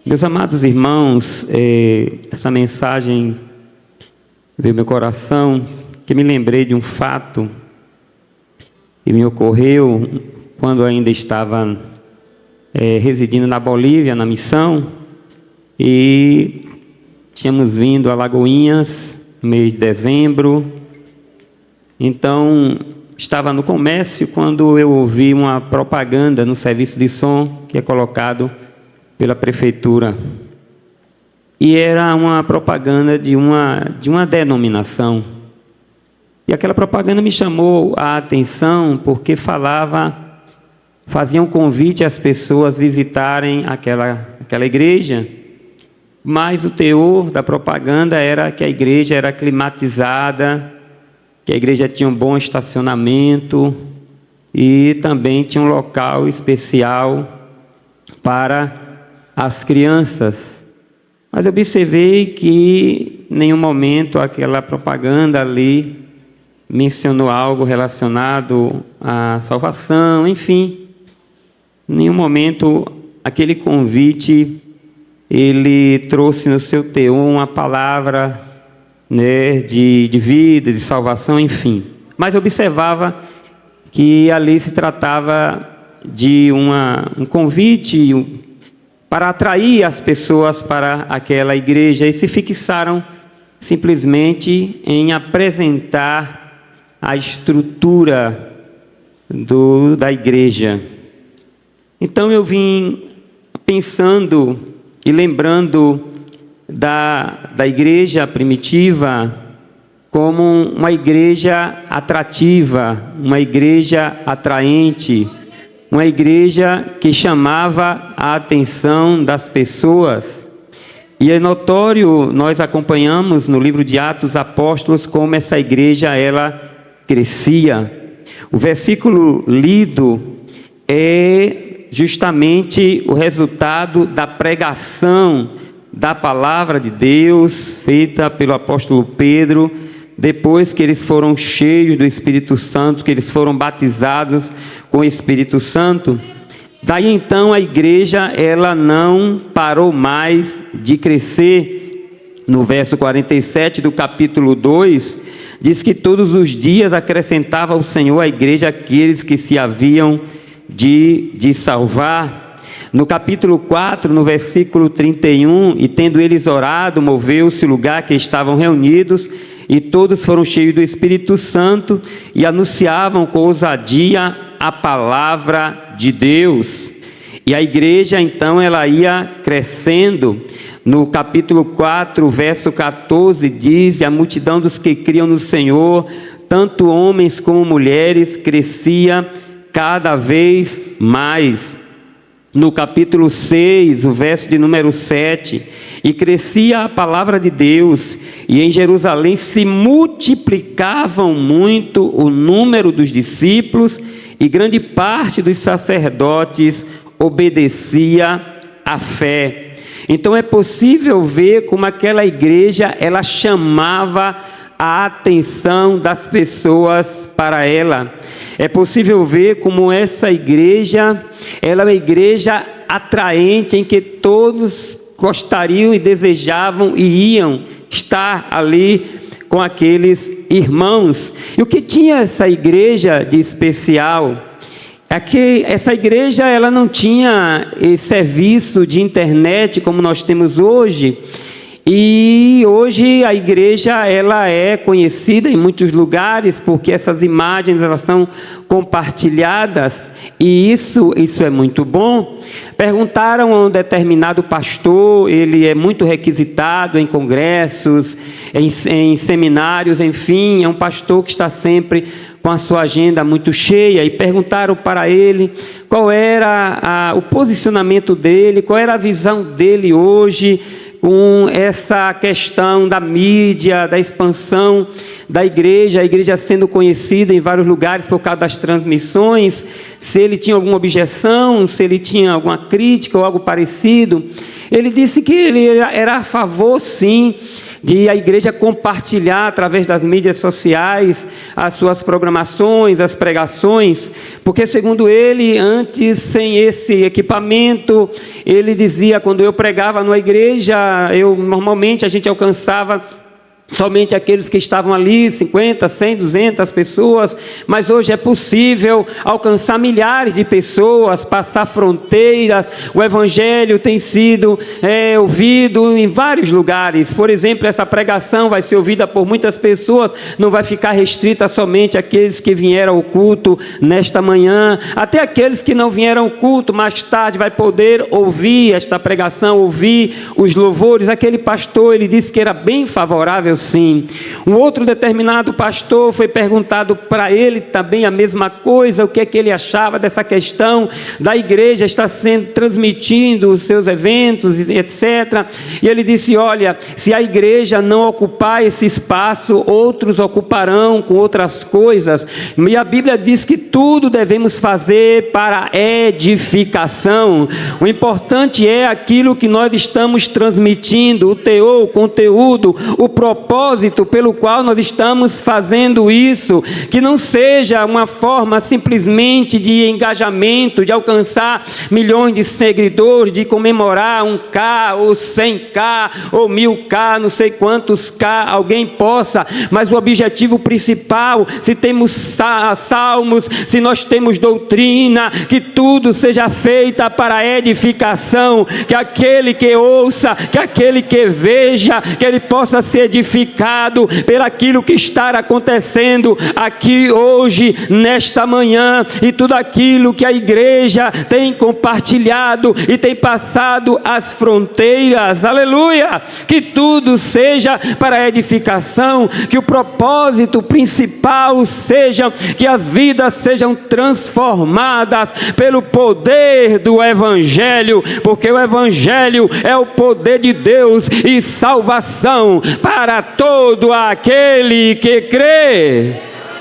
Meus amados irmãos, essa mensagem veio ao meu coração, que me lembrei de um fato que me ocorreu quando ainda estava residindo na Bolívia, na missão, e tínhamos vindo a Lagoinhas, mês de dezembro. Então, estava no comércio quando eu ouvi uma propaganda no serviço de som que é colocado pela prefeitura. e era uma propaganda de uma denominação. E aquela propaganda me chamou a atenção porque fazia um convite às pessoas visitarem aquela igreja, mas o teor da propaganda era que a igreja era climatizada, que a igreja tinha um bom estacionamento e também tinha um local especial para as crianças. Mas observei que em nenhum momento aquela propaganda ali mencionou algo relacionado à salvação, enfim. Em nenhum momento aquele convite ele trouxe no seu teor uma palavra, né, de vida, de salvação, enfim. Mas observava que ali se tratava de um convite para atrair as pessoas para aquela igreja e se fixaram simplesmente em apresentar a estrutura da igreja. Então eu vim pensando e lembrando da igreja primitiva como uma igreja atrativa, uma igreja atraente, uma igreja que chamava a atenção das pessoas. E é notório, nós acompanhamos no livro de Atos Apóstolos como essa igreja ela crescia. O versículo lido é justamente o resultado da pregação da palavra de Deus feita pelo apóstolo Pedro, depois que eles foram cheios do Espírito Santo, que eles foram batizados com o Espírito Santo. Daí então a igreja ela não parou mais de crescer. No verso 47 do capítulo 2, diz que todos os dias acrescentava o Senhor à igreja aqueles que se haviam de salvar. No capítulo 4, no versículo 31, e tendo eles orado, moveu-se o lugar que estavam reunidos, e todos foram cheios do Espírito Santo, e anunciavam com ousadia a palavra de Deus. E a igreja então ela ia crescendo. No capítulo 4, verso 14, diz: e a multidão dos que criam no Senhor, tanto homens como mulheres, crescia cada vez mais. No capítulo 6, o verso de número 7, e crescia a palavra de Deus, e em Jerusalém se multiplicavam muito o número dos discípulos, e grande parte dos sacerdotes obedecia à fé. Então é possível ver como aquela igreja ela chamava a atenção das pessoas para ela. É possível ver como essa igreja, ela é uma igreja atraente, em que todos gostariam e desejavam e iam estar ali com aqueles irmãos. E o que tinha essa igreja de especial é que essa igreja ela não tinha esse serviço de internet como nós temos hoje. E hoje a igreja ela é conhecida em muitos lugares porque essas imagens elas são compartilhadas, e isso é muito bom. Perguntaram a um determinado pastor, ele é muito requisitado em congressos, em seminários, enfim, é um pastor que está sempre com a sua agenda muito cheia, e perguntaram para ele qual era o posicionamento dele, qual era a visão dele hoje com essa questão da mídia, da expansão da igreja, a igreja sendo conhecida em vários lugares por causa das transmissões, se ele tinha alguma objeção, se ele tinha alguma crítica ou algo parecido. Ele disse que ele era a favor, sim, de a igreja compartilhar através das mídias sociais as suas programações, as pregações, porque segundo ele, antes, sem esse equipamento, ele dizia, quando eu pregava numa igreja, normalmente a gente alcançava somente aqueles que estavam ali, 50, 100, 200 pessoas, mas hoje é possível alcançar milhares de pessoas, passar fronteiras. O Evangelho tem sido ouvido em vários lugares. Por exemplo, essa pregação vai ser ouvida por muitas pessoas, não vai ficar restrita somente àqueles que vieram ao culto nesta manhã, até aqueles que não vieram ao culto, mais tarde vai poder ouvir esta pregação, ouvir os louvores. Aquele pastor, ele disse que era bem favorável, sim. Um outro determinado pastor, foi perguntado para ele também a mesma coisa, o que é que ele achava dessa questão da igreja estar transmitindo os seus eventos, etc. E ele disse: olha, se a igreja não ocupar esse espaço, outros ocuparão com outras coisas. E a Bíblia diz que tudo devemos fazer para edificação. O importante é aquilo que nós estamos transmitindo, o teor, o conteúdo, o propósito pelo qual nós estamos fazendo isso, que não seja uma forma simplesmente de engajamento, de alcançar milhões de seguidores, de comemorar 1K ou 100K ou 1000K, não sei quantos K alguém possa, mas o objetivo principal, se temos salmos, se nós temos doutrina, que tudo seja feita para a edificação, que aquele que ouça, que aquele que veja, que ele possa ser edificado pelaquilo que está acontecendo aqui hoje, nesta manhã, e tudo aquilo que a igreja tem compartilhado e tem passado as fronteiras. Aleluia! Que tudo seja para a edificação, que o propósito principal seja que as vidas sejam transformadas pelo poder do Evangelho, porque o Evangelho é o poder de Deus e salvação para todo aquele que crê.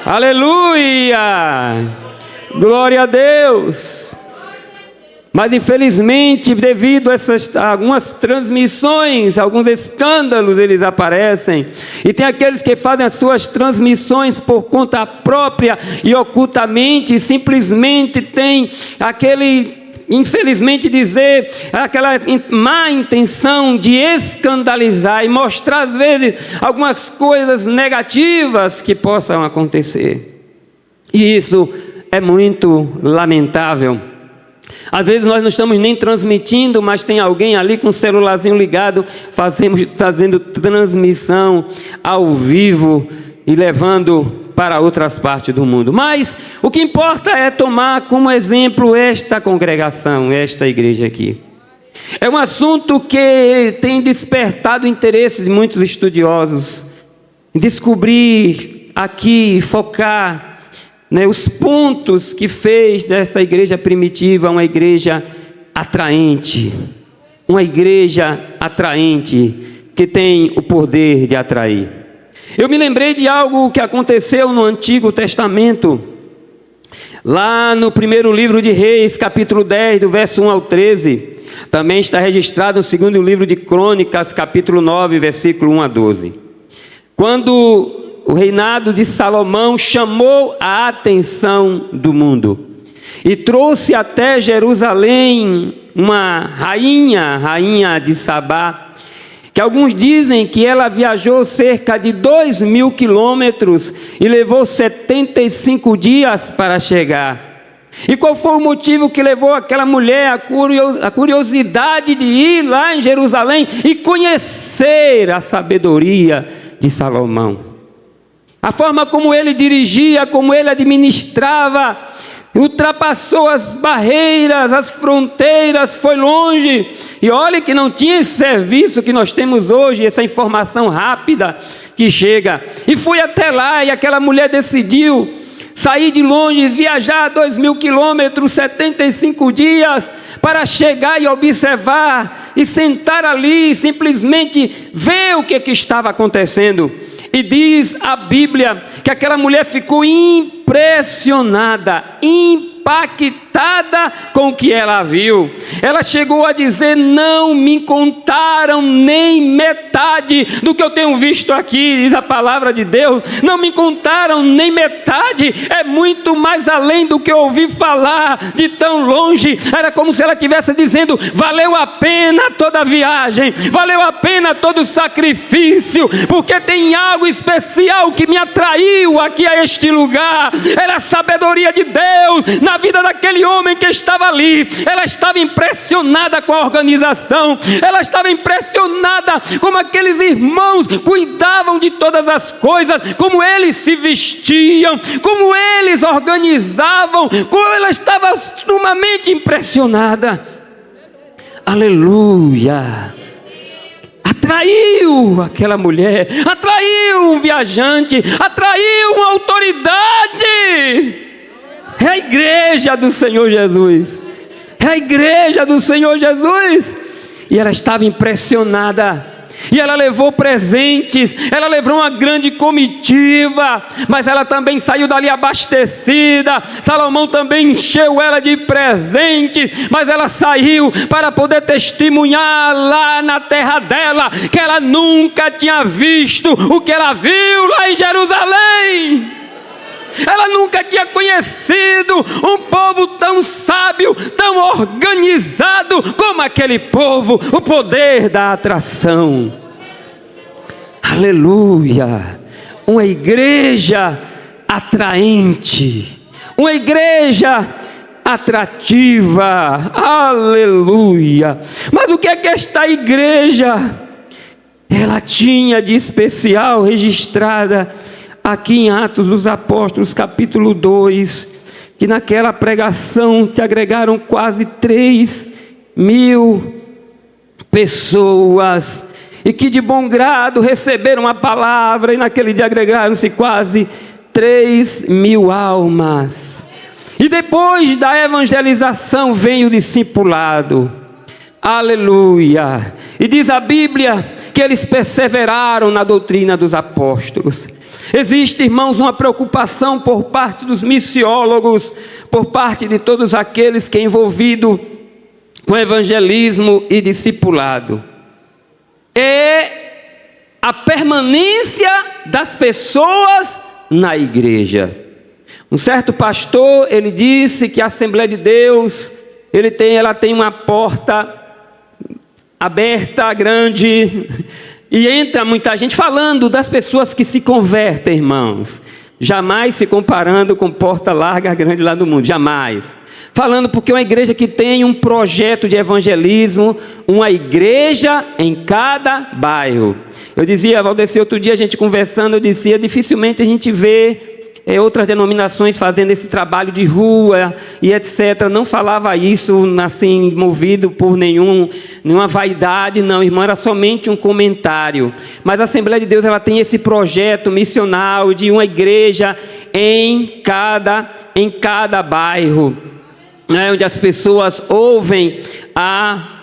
Aleluia! Glória a Deus! Mas infelizmente, devido a algumas transmissões, alguns escândalos, eles aparecem. E tem aqueles que fazem as suas transmissões por conta própria e ocultamente, simplesmente tem aquele, infelizmente dizer, aquela má intenção de escandalizar e mostrar às vezes algumas coisas negativas que possam acontecer. E isso é muito lamentável. Às vezes nós não estamos nem transmitindo, mas tem alguém ali com o celularzinho ligado, fazendo transmissão ao vivo e levando para outras partes do mundo. Mas o que importa é tomar como exemplo esta congregação, esta igreja aqui. É um assunto que tem despertado o interesse de muitos estudiosos. Descobrir aqui, focar os pontos que fez dessa igreja primitiva uma igreja atraente. Uma igreja atraente que tem o poder de atrair. Eu me lembrei de algo que aconteceu no Antigo Testamento, lá no primeiro livro de Reis, capítulo 10, do verso 1 ao 13. Também está registrado no segundo livro de Crônicas, capítulo 9, versículo 1 a 12. Quando o reinado de Salomão chamou a atenção do mundo e trouxe até Jerusalém uma rainha de Sabá, que alguns dizem que ela viajou cerca de 2.000 quilômetros e levou 75 dias para chegar. E qual foi o motivo que levou aquela mulher a curiosidade de ir lá em Jerusalém e conhecer a sabedoria de Salomão? A forma como ele dirigia, como ele administrava, ultrapassou as barreiras, as fronteiras, foi longe. E olha que não tinha esse serviço que nós temos hoje, essa informação rápida que chega. E foi até lá, e aquela mulher decidiu sair de longe, viajar 2.000 quilômetros, 75 dias, para chegar e observar, e sentar ali, e simplesmente ver o que estava acontecendo. E diz a Bíblia que aquela mulher ficou impressionada, impactada impactada com o que ela viu. Ela chegou a dizer: não me contaram nem metade do que eu tenho visto aqui, diz a palavra de Deus. Não me contaram nem metade, é muito mais além do que eu ouvi falar de tão longe. Era como se ela estivesse dizendo: valeu a pena toda a viagem, valeu a pena todo o sacrifício, porque tem algo especial que me atraiu aqui a este lugar. Era a sabedoria de Deus na vida daquele homem que estava ali. Ela estava impressionada com a organização, ela estava impressionada como aqueles irmãos cuidavam de todas as coisas, como eles se vestiam, como eles organizavam, como ela estava sumamente impressionada. Aleluia! Atraiu aquela mulher, atraiu um viajante, atraiu uma autoridade. É a igreja do Senhor Jesus, é a igreja do Senhor Jesus. E ela estava impressionada, e ela levou presentes, ela levou uma grande comitiva, mas ela também saiu dali abastecida. Salomão também encheu ela de presentes, mas ela saiu para poder testemunhar lá na terra dela, que ela nunca tinha visto o que ela viu lá em Jerusalém. Ela nunca tinha conhecido um povo tão sábio, tão organizado como aquele povo. O poder da atração. Aleluia! Uma igreja atraente, uma igreja atrativa. Aleluia! Mas o que é que esta igreja ela tinha de especial registrada aqui em Atos dos Apóstolos, capítulo 2, que naquela pregação se agregaram quase 3.000 pessoas, e que de bom grado receberam a palavra, e naquele dia agregaram-se quase 3.000 almas. E depois da evangelização vem o discipulado. Aleluia! E diz a Bíblia que eles perseveraram na doutrina dos apóstolos. Existe, irmãos, uma preocupação por parte dos missiólogos, por parte de todos aqueles que é envolvido com evangelismo e discipulado. É a permanência das pessoas na igreja. Um certo pastor, ele disse que a Assembleia de Deus, ela tem uma porta aberta, grande, e entra muita gente, falando das pessoas que se convertem, irmãos. Jamais se comparando com porta larga, grande lá no mundo, jamais. Falando porque é uma igreja que tem um projeto de evangelismo, uma igreja em cada bairro. Eu dizia, Valdeci, outro dia a gente conversando, eu dizia, dificilmente a gente vê outras denominações fazendo esse trabalho de rua e etc. Não falava isso assim, movido por nenhuma vaidade, não, irmão, era somente um comentário. Mas a Assembleia de Deus, ela tem esse projeto missional de uma igreja em cada bairro, né, onde as pessoas ouvem a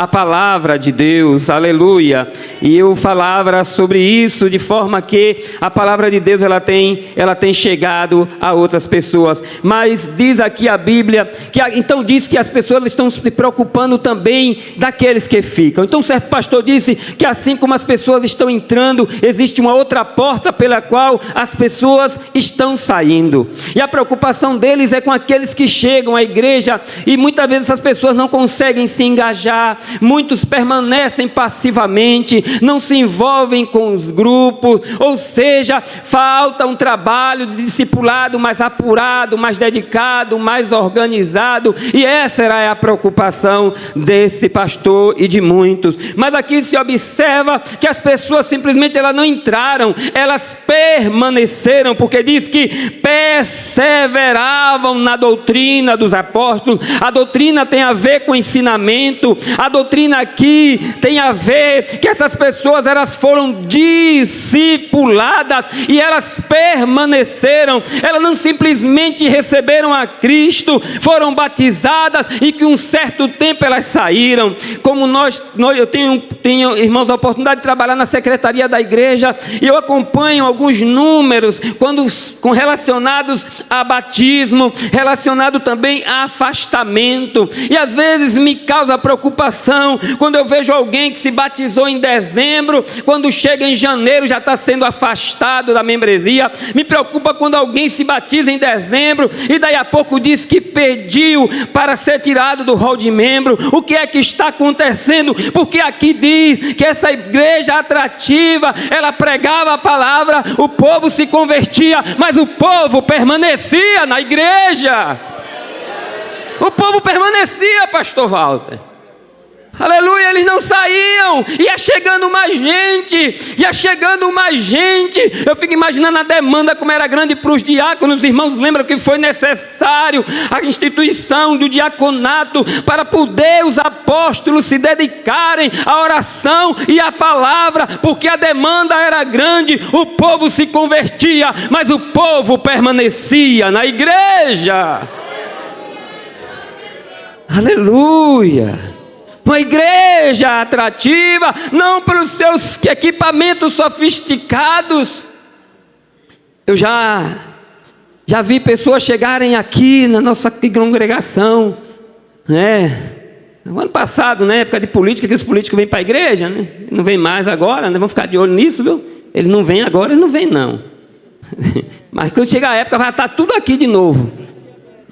palavra de Deus, aleluia. E eu falava sobre isso de forma que a palavra de Deus ela tem chegado a outras pessoas. Mas diz aqui a Bíblia então diz que as pessoas estão se preocupando também daqueles que ficam. Então certo pastor disse que assim como as pessoas estão entrando, existe uma outra porta pela qual as pessoas estão saindo. E a preocupação deles é com aqueles que chegam à igreja, e muitas vezes essas pessoas não conseguem se engajar, muitos permanecem passivamente, não se envolvem com os grupos, ou seja, falta um trabalho de discipulado mais apurado, mais dedicado, mais organizado, e essa era a preocupação desse pastor e de muitos. Mas aqui se observa que as pessoas simplesmente elas não entraram, elas permaneceram, porque diz que perseveravam na doutrina dos apóstolos. A doutrina tem a ver com o ensino ensinamento. A doutrina aqui tem a ver que essas pessoas, elas foram discipuladas e elas permaneceram. Elas não simplesmente receberam a Cristo, foram batizadas e que um certo tempo elas saíram. Como eu tenho, irmãos, a oportunidade de trabalhar na secretaria da igreja e eu acompanho alguns números relacionados a batismo, relacionado também a afastamento, e às vezes me causa preocupação quando eu vejo alguém que se batizou em dezembro, quando chega em janeiro já está sendo afastado da membresia. Me preocupa quando alguém se batiza em dezembro e daí a pouco diz que pediu para ser tirado do rol de membro. O que é que está acontecendo? Porque aqui diz que essa igreja atrativa, ela pregava a palavra, o povo se convertia, mas o povo permanecia na igreja. O povo permanecia, pastor Walter. Aleluia, eles não saíam. Ia chegando mais gente. Eu fico imaginando a demanda como era grande para os diáconos. Os irmãos lembram que foi necessário a instituição do diaconato para poder os apóstolos se dedicarem à oração e à palavra, porque a demanda era grande. O povo se convertia, mas o povo permanecia na igreja. Aleluia. Uma igreja atrativa, não pelos seus equipamentos sofisticados. Eu já vi pessoas chegarem aqui na nossa congregação, né? No ano passado, na época de política, que os políticos vêm para a igreja, né? Não vem mais agora, né? Vamos ficar de olho nisso, viu? Eles não vêm agora, eles não vêm não. Mas quando chegar a época vai estar tudo aqui de novo.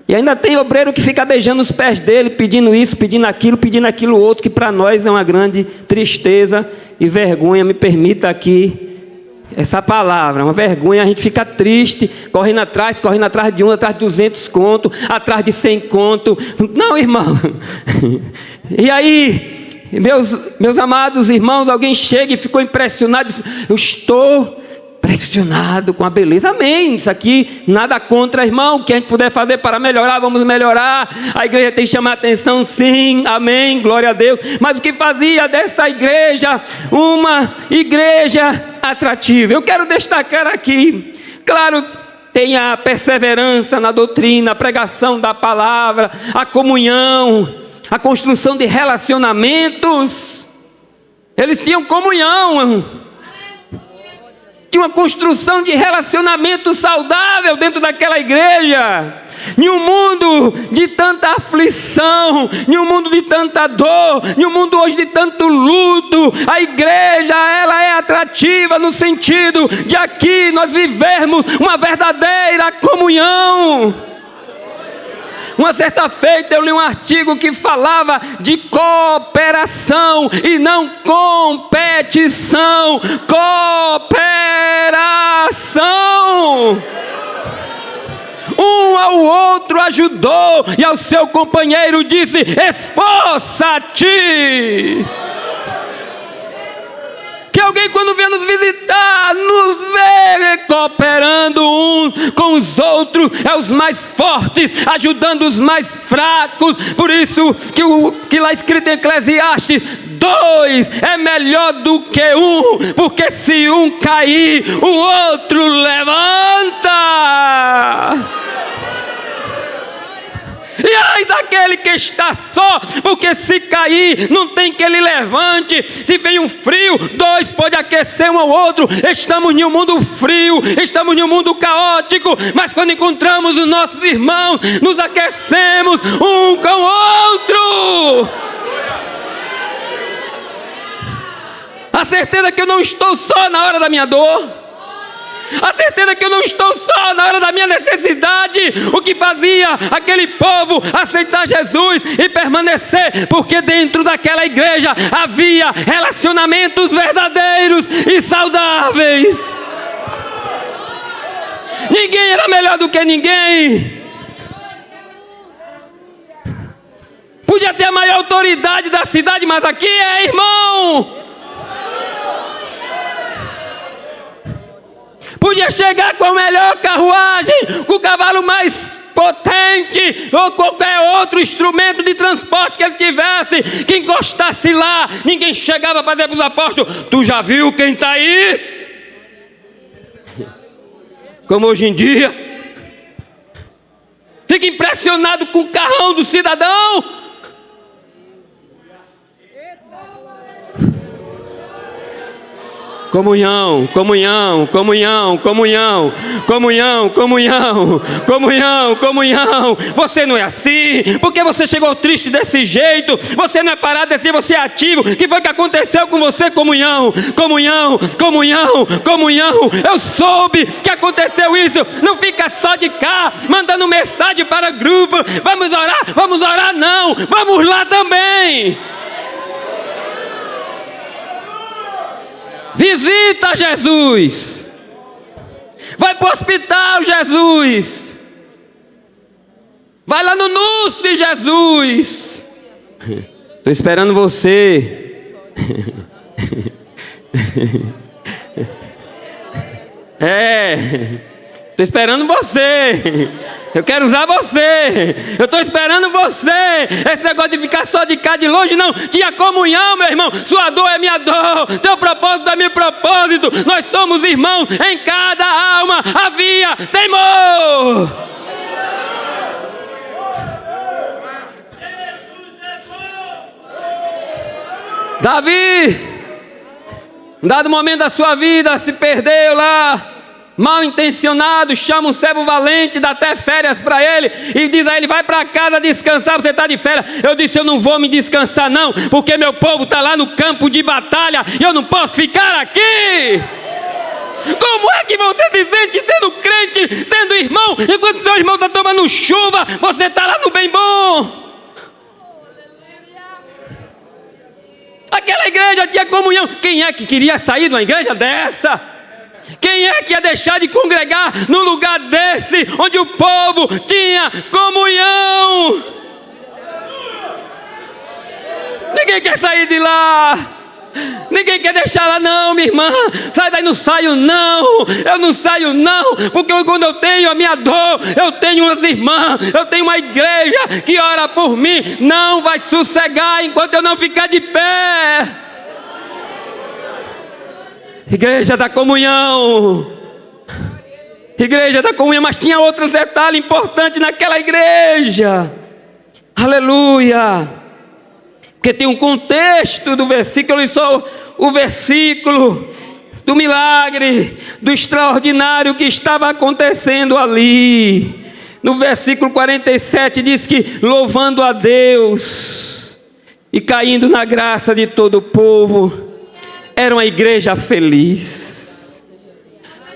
E ainda tem obreiro que fica beijando os pés dele, pedindo isso, pedindo aquilo outro, que para nós é uma grande tristeza e vergonha. Me permita aqui essa palavra, uma vergonha. A gente fica triste, correndo atrás de um, atrás de 200 conto, atrás de 100 conto. Não, irmão. E aí, meus amados irmãos, alguém chega e ficou impressionado, diz, eu estou impressionado com a beleza. Amém. Isso aqui nada contra, irmão. O que a gente puder fazer para melhorar, vamos melhorar. A igreja tem que chamar a atenção, sim. Amém. Glória a Deus. Mas o que fazia desta igreja uma igreja atrativa? Eu quero destacar aqui, claro, tem a perseverança na doutrina, a pregação da palavra, a comunhão, a construção de relacionamentos. Eles tinham comunhão, tinha uma construção de relacionamento saudável dentro daquela igreja. Em um mundo de tanta aflição, em um mundo de tanta dor, em um mundo hoje de tanto luto, a igreja, ela é atrativa no sentido de aqui nós vivermos uma verdadeira comunhão. Uma certa feita eu li um artigo que falava de cooperação e não competição. Cooperação. Um ao outro ajudou e ao seu companheiro disse: esforça-te. Que alguém, quando vier nos visitar, nos vê cooperando uns com os outros, é os mais fortes ajudando os mais fracos. Por isso que lá escrito em Eclesiastes, 2 é melhor do que 1, porque se um cair, o outro levanta. E ai daquele que está só, porque se cair, não tem que ele levante. Se vem um frio, 2 pode aquecer um ao outro. Estamos em um mundo frio, estamos em um mundo caótico, mas quando encontramos os nossos irmãos, nos aquecemos um com o outro. A certeza que eu não estou só na hora da minha dor, a certeza que eu não estou só na hora da minha necessidade. O que fazia aquele povo aceitar Jesus e permanecer? Porque dentro daquela igreja havia relacionamentos verdadeiros e saudáveis. Ninguém era melhor do que ninguém. Podia ter a maior autoridade da cidade, mas aqui é irmão. Podia chegar com a melhor carruagem, com o cavalo mais potente, ou qualquer outro instrumento de transporte que ele tivesse, que encostasse lá, ninguém chegava para dizer para os apóstolos: tu já viu quem está aí? Como hoje em dia, fica impressionado com o carrão do cidadão. Comunhão, comunhão, comunhão, comunhão, comunhão, comunhão, comunhão, comunhão. Você não é assim, porque você chegou triste desse jeito. Você não é parado assim, você é ativo. O que foi que aconteceu com você? Comunhão, comunhão, comunhão, comunhão. Eu soube que aconteceu isso. Não fica só de cá, mandando mensagem para grupo: vamos orar não, vamos lá também. Visita Jesus. Vai para o hospital, Jesus. Vai lá no NUSF, Jesus. Estou esperando você. Estou esperando você. Eu quero usar você. Eu estou esperando você. Esse negócio de ficar só de cá de longe, não. Tinha comunhão, meu irmão. Sua dor é minha dor, teu propósito é meu propósito. Nós somos irmãos. Em cada alma havia temor. Davi, em dado momento da sua vida, se perdeu lá, mal intencionado, chama um servo valente, dá até férias para ele e diz a ele: vai para casa descansar, você está de férias. Eu disse: eu não vou me descansar não, porque meu povo está lá no campo de batalha e eu não posso ficar aqui. Como é que você se sente sendo crente, sendo irmão, enquanto seu irmão está tomando chuva, você está lá no bem bom? Aquela igreja tinha comunhão. Quem é que queria sair de uma igreja dessa? Quem é que ia deixar de congregar num lugar desse, onde o povo tinha comunhão? Ninguém quer sair de lá. Ninguém quer deixar lá, não, minha irmã. Sai daí, não saio não. Eu não saio não, porque quando eu tenho a minha dor, eu tenho umas irmãs, eu tenho uma igreja que ora por mim. Não vai sossegar enquanto eu não ficar de pé. Igreja da comunhão. Igreja da comunhão. Mas tinha outros detalhes importantes naquela igreja. Aleluia. Porque tem um contexto do versículo, só o versículo do milagre, do extraordinário que estava acontecendo ali. No versículo 47 diz que louvando a Deus e caindo na graça de todo o povo, era uma igreja feliz.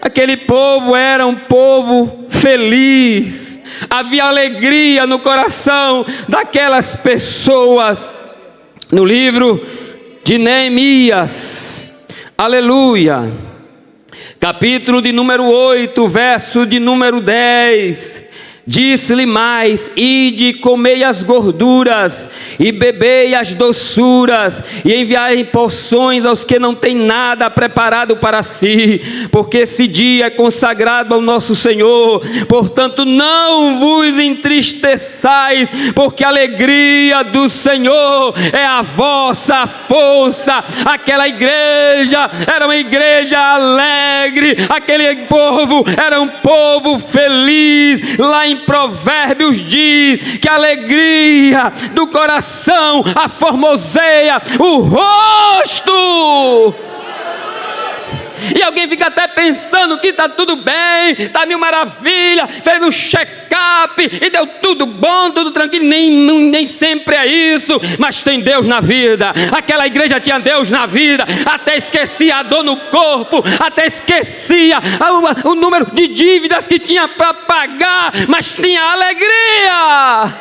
Aquele povo era um povo feliz. Havia alegria no coração daquelas pessoas. No livro de Neemias, aleluia, capítulo de número 8, verso de número 10, disse-lhe mais: ide, comei as gorduras e bebei as doçuras e enviai porções aos que não têm nada preparado para si, porque esse dia é consagrado ao nosso Senhor. Portanto não vos entristeçais, porque a alegria do Senhor é a vossa força. Aquela igreja era uma igreja alegre, aquele povo era um povo feliz. Lá em Provérbios diz que a alegria do coração a formoseia o rosto. E alguém fica até pensando que está tudo bem, está mil maravilha, fez um check-up e deu tudo bom, tudo tranquilo. Nem sempre é isso, mas tem Deus na vida. Aquela igreja tinha Deus na vida, até esquecia a dor no corpo, até esquecia o número de dívidas que tinha para pagar, mas tinha alegria.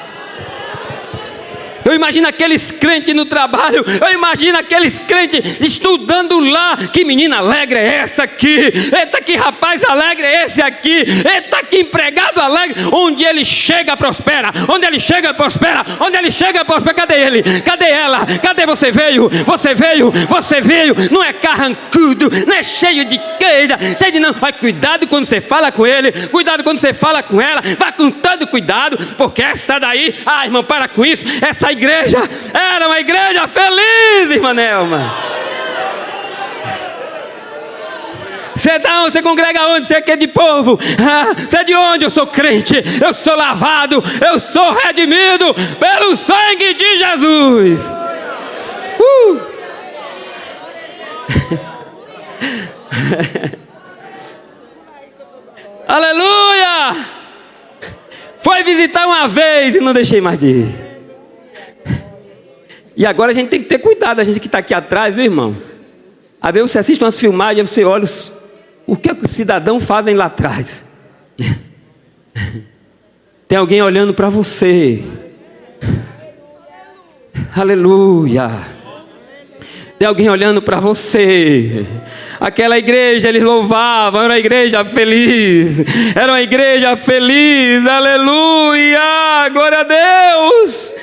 Eu Eu imagino aqueles crentes no trabalho. Eu imagino aqueles crentes estudando lá. Que menina alegre é essa aqui? Eita, que rapaz alegre é esse aqui? Eita, que empregado alegre. Onde ele chega, prospera. Onde ele chega, prospera. Onde ele chega, prospera. Cadê ele? Cadê ela? Cadê você veio? Você veio? Você veio? Não é carrancudo, não é cheio de queira, cheio de não. Mas cuidado quando você fala com ele. Cuidado quando você fala com ela. Vá com tanto cuidado, porque essa daí, irmão, para com isso. Essa igreja era uma igreja feliz, irmã Nelma. Você congrega onde? Você é que é de povo? Você é de onde? Eu sou crente, eu sou lavado, eu sou redimido pelo sangue de Jesus. Aleluia! Foi visitar uma vez e não deixei mais de ir. E agora a gente tem que ter cuidado, a gente que está aqui atrás, viu, irmão? Às vezes você assiste umas filmagens, você olha o que os cidadãos fazem lá atrás. Tem alguém olhando para você. Aleluia. Tem alguém olhando para você. Aquela igreja eles louvavam, era uma igreja feliz. Era uma igreja feliz, aleluia, glória a Deus.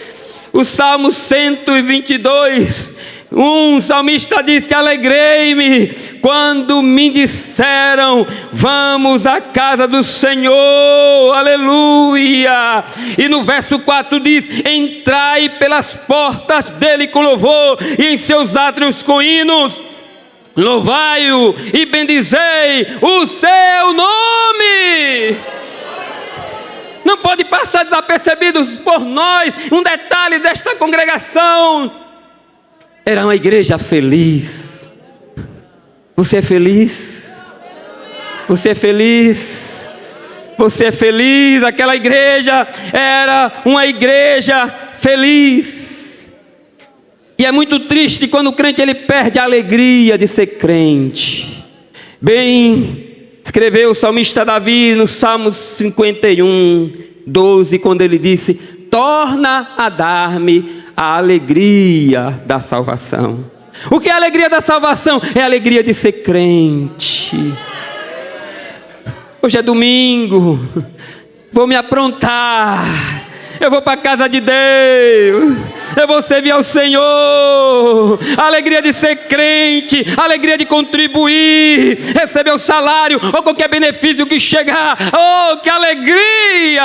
O Salmo 122, um salmista diz que alegrei-me quando me disseram, vamos à casa do Senhor, aleluia. E no verso 4 diz, entrai pelas portas dele com louvor e em seus átrios com hinos. Louvai-o e bendizei o seu nome. Não pode passar desapercebido por nós um detalhe desta congregação. Era uma igreja feliz. Você é feliz? Você é feliz? Você é feliz? Aquela igreja era uma igreja feliz. E é muito triste quando o crente ele perde a alegria de ser crente. Bem, escreveu o salmista Davi no Salmo 51, 12, quando ele disse, torna a dar-me a alegria da salvação. O que é a alegria da salvação? É a alegria de ser crente. Hoje é domingo, vou me aprontar, eu vou para a casa de Deus, eu vou servir ao Senhor. A alegria de ser crente, a alegria de contribuir, receber o salário ou qualquer benefício que chegar. Oh, que alegria!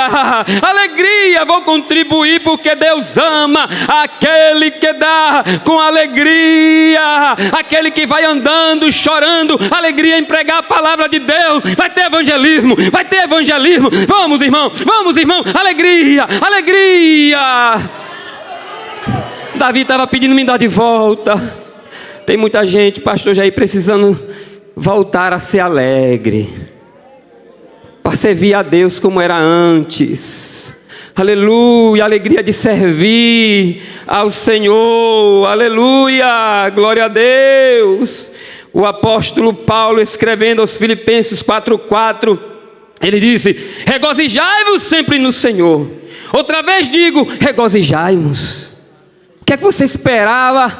Alegria, vou contribuir porque Deus ama aquele que dá com alegria, aquele que vai andando, chorando, alegria em pregar a palavra de Deus. Vai ter evangelismo, vai ter evangelismo. Vamos, irmão, alegria, alegria. Davi estava pedindo me dar de volta. Tem muita gente, pastor Jair, precisando voltar a ser alegre, para servir a Deus como era antes. Aleluia, alegria de servir ao Senhor. Aleluia, glória a Deus. O apóstolo Paulo, escrevendo aos Filipenses 4:4, ele disse, regozijai-vos sempre no Senhor. Outra vez digo, regozijai-vos. O que é que você esperava?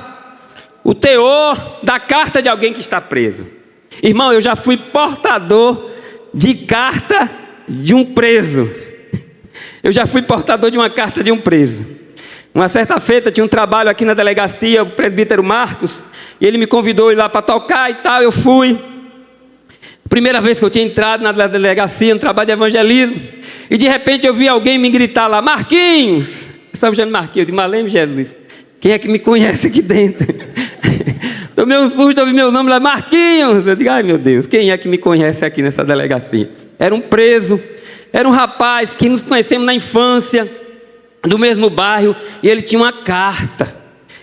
O teor da carta de alguém que está preso. Irmão, eu já fui portador de carta de um preso. Eu já fui portador de uma carta de um preso. Uma certa feita tinha um trabalho aqui na delegacia, o presbítero Marcos, e ele me convidou a ir lá para tocar e tal, eu fui. Primeira vez que eu tinha entrado na delegacia, no trabalho de evangelismo, e de repente eu vi alguém me gritar lá, Marquinhos! Eu estava chamando Marquinhos, eu disse, Maleme Jesus, quem é que me conhece aqui dentro? Tomei um susto, ouvi meu nome lá, Marquinhos! Eu digo, ai meu Deus, quem é que me conhece aqui nessa delegacia? Era um preso, era um rapaz que nos conhecemos na infância, do mesmo bairro, e ele tinha uma carta.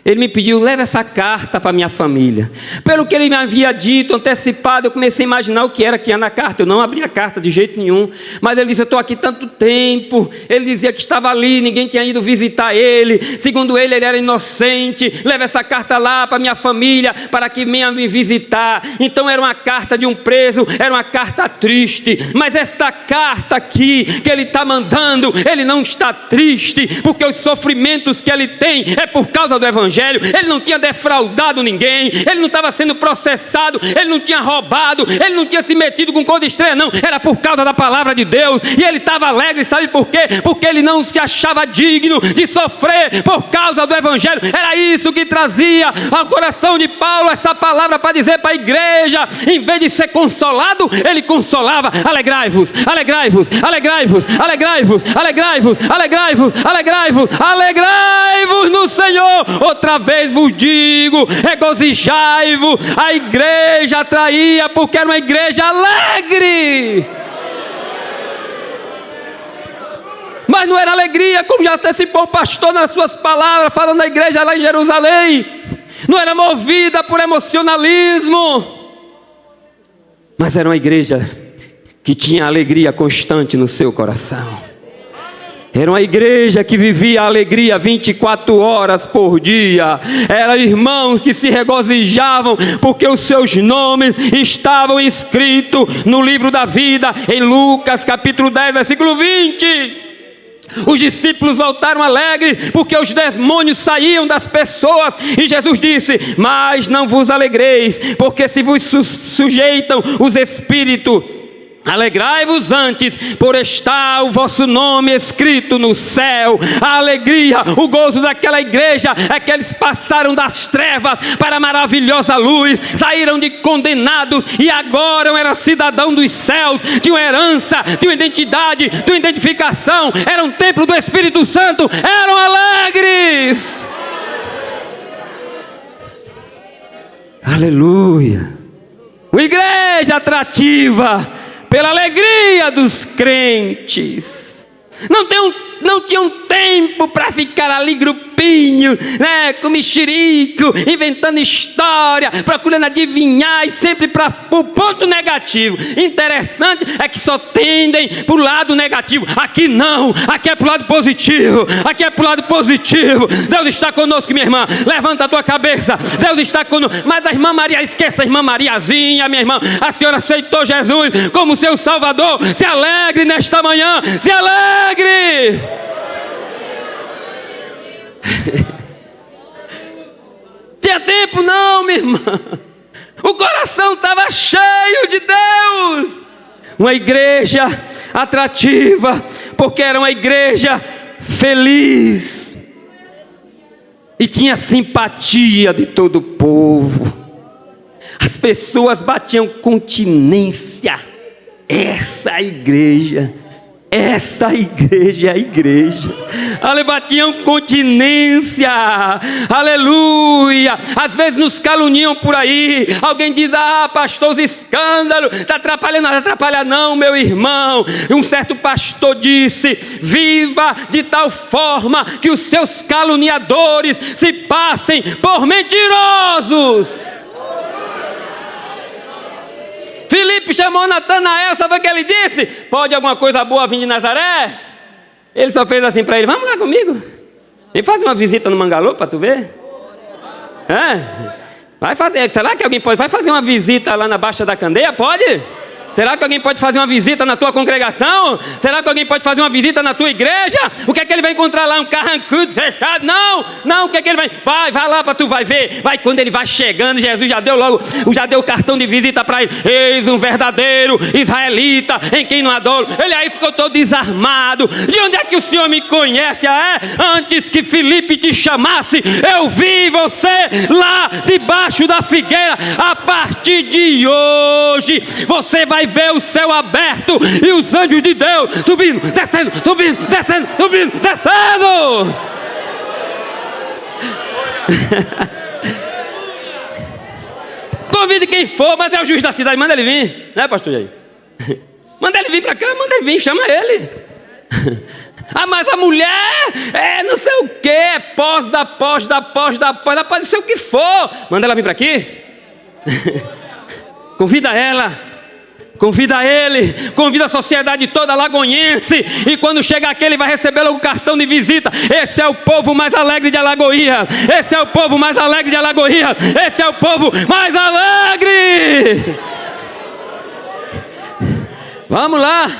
Ele me pediu: leve essa carta para minha família. Pelo que ele me havia dito, antecipado, eu comecei a imaginar o que era que tinha na carta. Eu não abri a carta de jeito nenhum. Mas ele disse: eu estou aqui tanto tempo. Ele dizia que estava ali, ninguém tinha ido visitar ele. Segundo ele, ele era inocente. Leve essa carta lá para minha família, para que venha me visitar. Então era uma carta de um preso, era uma carta triste. Mas esta carta aqui, que ele está mandando, ele não está triste, porque os sofrimentos que ele tem é por causa do Evangelho. Ele não tinha defraudado ninguém, ele não estava sendo processado, ele não tinha roubado, ele não tinha se metido com coisa estranha, não. Era por causa da palavra de Deus. E ele estava alegre, sabe por quê? Porque ele não se achava digno de sofrer por causa do Evangelho. Era isso que trazia ao coração de Paulo essa palavra para dizer para a igreja. Em vez de ser consolado, ele consolava: alegrai-vos, alegrai-vos, alegrai-vos, alegrai-vos, alegrai-vos, alegrai-vos, alegrai-vos, alegrai-vos no Senhor. Outra vez vos digo, regozijai-vos. A igreja atraía porque era uma igreja alegre. Mas não era alegria, como já antecipou o pastor nas suas palavras, falando da igreja lá em Jerusalém. Não era movida por emocionalismo, mas era uma igreja que tinha alegria constante no seu coração. Era uma igreja que vivia a alegria 24 horas por dia. Eram irmãos que se regozijavam porque os seus nomes estavam escritos no livro da vida, em Lucas capítulo 10, versículo 20. Os discípulos voltaram alegres porque os demônios saíam das pessoas. E Jesus disse: mas não vos alegreis, porque se vos sujeitam os espíritos, alegrai-vos antes, por estar o vosso nome escrito no céu. A alegria, o gozo daquela igreja é que eles passaram das trevas para a maravilhosa luz, saíram de condenados e agora eram cidadãos dos céus, tinham herança, tinham identidade, tinham identificação, eram templo do Espírito Santo, eram alegres. Aleluia. Uma igreja atrativa pela alegria dos crentes. Não tinham tempo para ficar ali grupinho, né, com mexerico, inventando história, procurando adivinhar, e sempre para o ponto negativo. Interessante é que só tendem para o lado negativo. Aqui não, aqui é para o lado positivo, aqui é para o lado positivo. Deus está conosco, minha irmã, levanta a tua cabeça, Deus está conosco. Mas a irmã Maria, esqueça a irmã Mariazinha, minha irmã, a senhora aceitou Jesus como seu Salvador. Se alegre nesta manhã, se alegre. Tinha tempo não, minha irmã. O coração estava cheio de Deus. Uma igreja atrativa porque era uma igreja feliz e tinha simpatia de todo o povo. As pessoas batiam continência. Essa igreja é a igreja. Batiam continência. Aleluia. Às vezes nos caluniam por aí. Alguém diz: ah, pastor, os escândalos está atrapalhando. Não atrapalha não, meu irmão. Um certo pastor disse: viva de tal forma que os seus caluniadores se passem por mentirosos. Filipe chamou Natanael, sabe o que ele disse? Pode alguma coisa boa vir de Nazaré? Ele só fez assim para ele: vamos lá comigo. Ele faz uma visita no Mangalô para tu ver. Vai fazer. Será que alguém pode? Vai fazer uma visita lá na Baixa da Candeia? Pode? Será que alguém pode fazer uma visita na tua congregação? Será que alguém pode fazer uma visita na tua igreja? O que é que ele vai encontrar lá? Um carrancudo fechado? Não, o que é que ele vai? Vai lá para tu vai ver. Vai, quando ele vai chegando, Jesus já deu o cartão de visita para ele. Eis um verdadeiro israelita em quem não adoro. Ele aí ficou todo desarmado. De onde é que o Senhor me conhece? Antes que Filipe te chamasse, eu vi você lá debaixo da figueira. A partir de hoje, você vai ver o céu aberto e os anjos de Deus subindo, descendo, subindo, descendo, subindo, descendo. Convide quem for, mas é o juiz da cidade, manda ele vir, né, pastor Jair? Manda ele vir para cá, manda ele vir, chama ele. Ah, mas a mulher é não sei o que, é pós da pós, ela pode ser o que for. Manda ela vir para aqui. Convida ela, convida ele, convida a sociedade toda lagoinhense. E quando chegar aqui, ele vai receber logo o cartão de visita. Esse é o povo mais alegre de Alagoinhas. Esse é o povo mais alegre de Alagoinhas. Esse é o povo mais alegre. Vamos lá.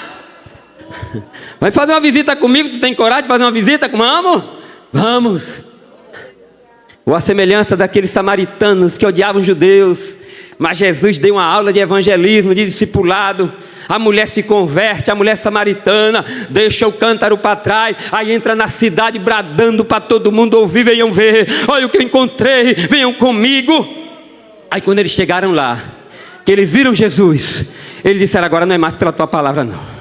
Vai fazer uma visita comigo? Tu tem coragem de fazer uma visita? Vamos? Vamos. Ou a semelhança daqueles samaritanos que odiavam os judeus, mas Jesus deu uma aula de evangelismo, de discipulado. A mulher se converte, a mulher samaritana deixa o cântaro para trás, aí entra na cidade bradando para todo mundo ouvir: venham ver, olha o que eu encontrei, venham comigo. Aí quando eles chegaram lá, que eles viram Jesus, eles disseram: agora não é mais pela tua palavra não,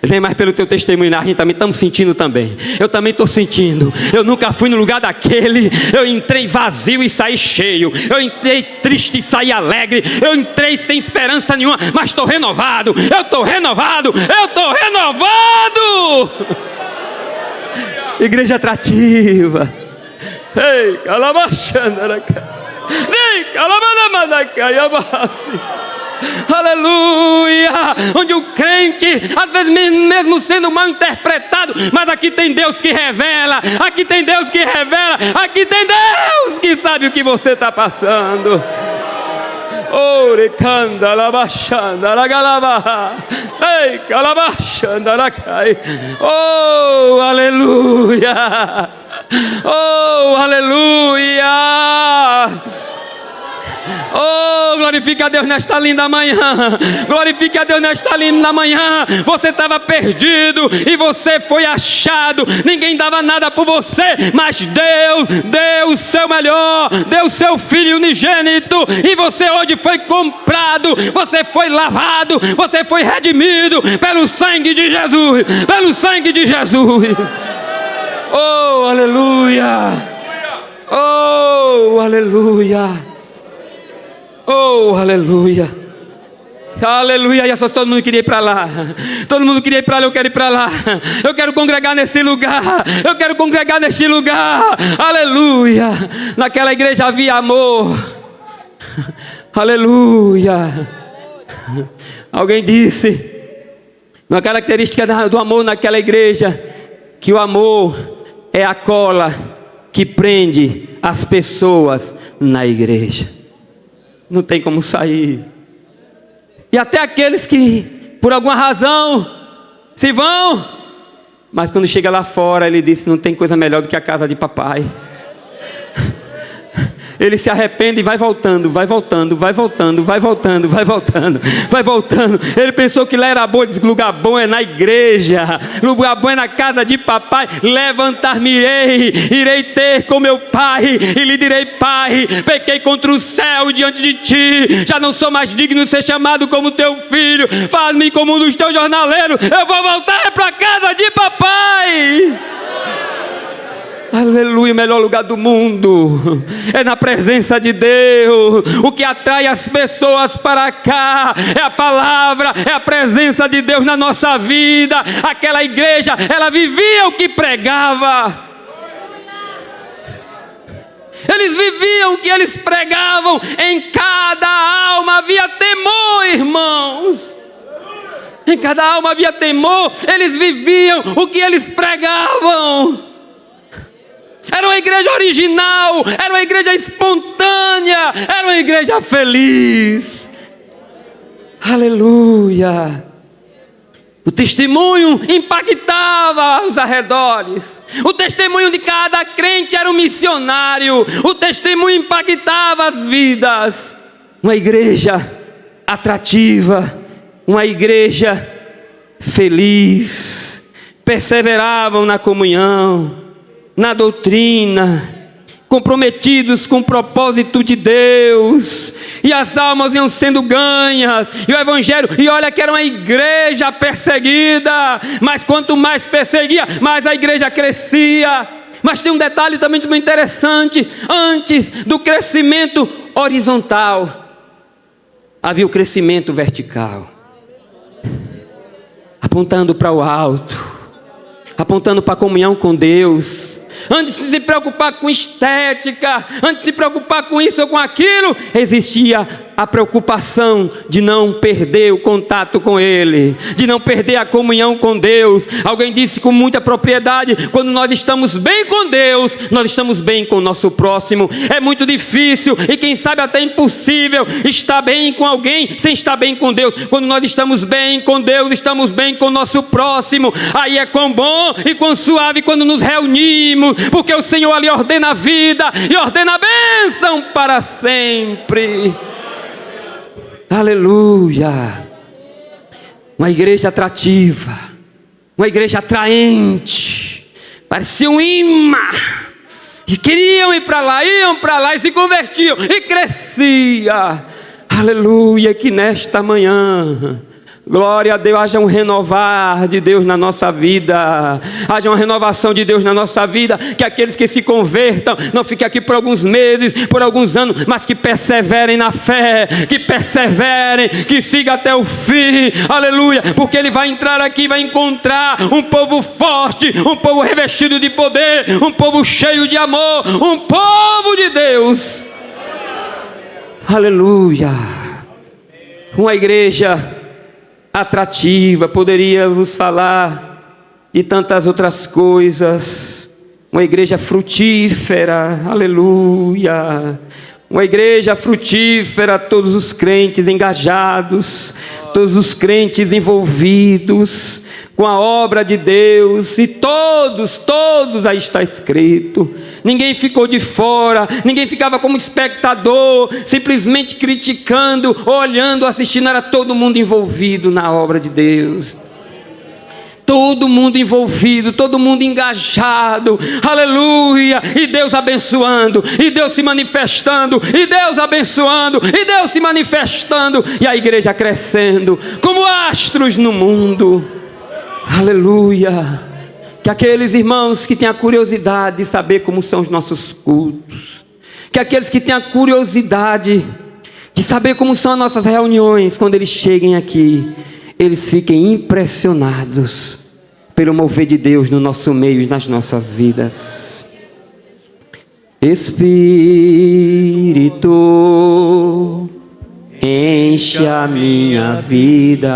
nem mais pelo teu testemunho. A gente também estamos sentindo também. Eu também estou sentindo. Eu nunca fui no lugar daquele. Eu entrei vazio e saí cheio. Eu entrei triste e saí alegre. Eu entrei sem esperança nenhuma, mas estou renovado. Eu estou renovado. Eu estou renovado. Igreja atrativa. Ei, calabachandaraca. Ei, calabanamandaca, yabassi. Aleluia, onde o crente, às vezes mesmo sendo mal interpretado, mas aqui tem Deus que revela, aqui tem Deus que revela, aqui tem Deus que sabe o que você está passando. Orecanda, labaxanda, lagalaba, ei, calabachanda, lacai. Oh, aleluia, oh, aleluia. Oh, glorifique a Deus nesta linda manhã. Glorifique a Deus nesta linda manhã. Você estava perdido e você foi achado. Ninguém dava nada por você, mas Deus deu o seu melhor, deu o seu Filho unigênito. E você hoje foi comprado, você foi lavado, você foi redimido pelo sangue de Jesus. Pelo sangue de Jesus. Oh, aleluia. Oh, aleluia. Oh, aleluia. Aleluia. E só todo mundo queria ir para lá. Todo mundo queria ir para lá. Eu quero ir para lá. Eu quero congregar nesse lugar. Eu quero congregar neste lugar. Aleluia. Naquela igreja havia amor. Aleluia. Alguém disse, uma característica do amor naquela igreja, que o amor é a cola que prende as pessoas na igreja. Não tem como sair. E até aqueles que por alguma razão se vão, mas quando chega lá fora, ele disse: não tem coisa melhor do que a casa de papai. Ele se arrepende e vai voltando, vai voltando, vai voltando, vai voltando, vai voltando, vai voltando. Ele pensou que lá era bom, disse: lugar bom é na igreja, lugar bom é na casa de papai. Levantar-me-ei, irei ter com meu pai, e lhe direi: pai, pequei contra o céu diante de ti, já não sou mais digno de ser chamado como teu filho, faz-me como um dos teus jornaleiros. Eu vou voltar para a casa de papai. Aleluia, o melhor lugar do mundo é na presença de Deus. O que atrai as pessoas para cá é a palavra, é a presença de Deus na nossa vida. Aquela igreja, ela vivia o que pregava. Eles viviam o que eles pregavam. Em cada alma havia temor, irmãos. Em cada alma havia temor. Eles viviam o que eles pregavam. Era uma igreja original, era uma igreja espontânea, era uma igreja feliz. Aleluia. O testemunho impactava os arredores. O testemunho de cada crente era um missionário. O testemunho impactava as vidas. Uma igreja atrativa, uma igreja feliz. Perseveravam na comunhão, na doutrina, comprometidos com o propósito de Deus, e as almas iam sendo ganhas, e o evangelho, e olha que era uma igreja perseguida, mas quanto mais perseguia, mais a igreja crescia. Mas tem um detalhe também muito interessante: antes do crescimento horizontal, havia o crescimento vertical, apontando para o alto. apontando para a comunhão com Deus. Antes de se preocupar com estética, antes de se preocupar com isso ou com aquilo, existia a preocupação de não perder o contato com Ele, de não perder a comunhão com Deus. Alguém disse com muita propriedade: quando nós estamos bem com Deus, nós estamos bem com o nosso próximo. É muito difícil e quem sabe até impossível estar bem com alguém sem estar bem com Deus. Quando nós estamos bem com Deus, estamos bem com o nosso próximo. Aí é quão bom e quão suave quando nos reunimos, porque o Senhor ali ordena a vida e ordena a bênção para sempre. Aleluia. Uma igreja atrativa, uma igreja atraente, parecia um imã, e queriam ir para lá, iam para lá e se convertiam e crescia. Aleluia. Que nesta manhã, glória a Deus, haja um renovar de Deus na nossa vida, haja uma renovação de Deus na nossa vida, que aqueles que se convertam não fiquem aqui por alguns meses, por alguns anos, mas que perseverem na fé, que perseverem, que sigam até o fim. Aleluia. Porque Ele vai entrar aqui, vai encontrar um povo forte, um povo revestido de poder, um povo cheio de amor, um povo de Deus. Aleluia. Uma igreja atrativa. Poderia vos falar de tantas outras coisas. Uma igreja frutífera, aleluia. Uma igreja frutífera, todos os crentes engajados, todos os crentes envolvidos com a obra de Deus, e todos, aí está escrito. Ninguém ficou de fora, ninguém ficava como espectador, simplesmente criticando, olhando, assistindo. Era todo mundo envolvido na obra de Deus. Todo mundo envolvido, todo mundo engajado, aleluia, e Deus abençoando, e Deus se manifestando, e Deus abençoando, e Deus se manifestando, e a igreja crescendo, como astros no mundo, aleluia. Que aqueles irmãos que têm a curiosidade de saber como são os nossos cultos, que aqueles que têm a curiosidade de saber como são as nossas reuniões, quando eles cheguem aqui, eles fiquem impressionados pelo mover de Deus no nosso meio e nas nossas vidas. Espírito, enche a minha vida,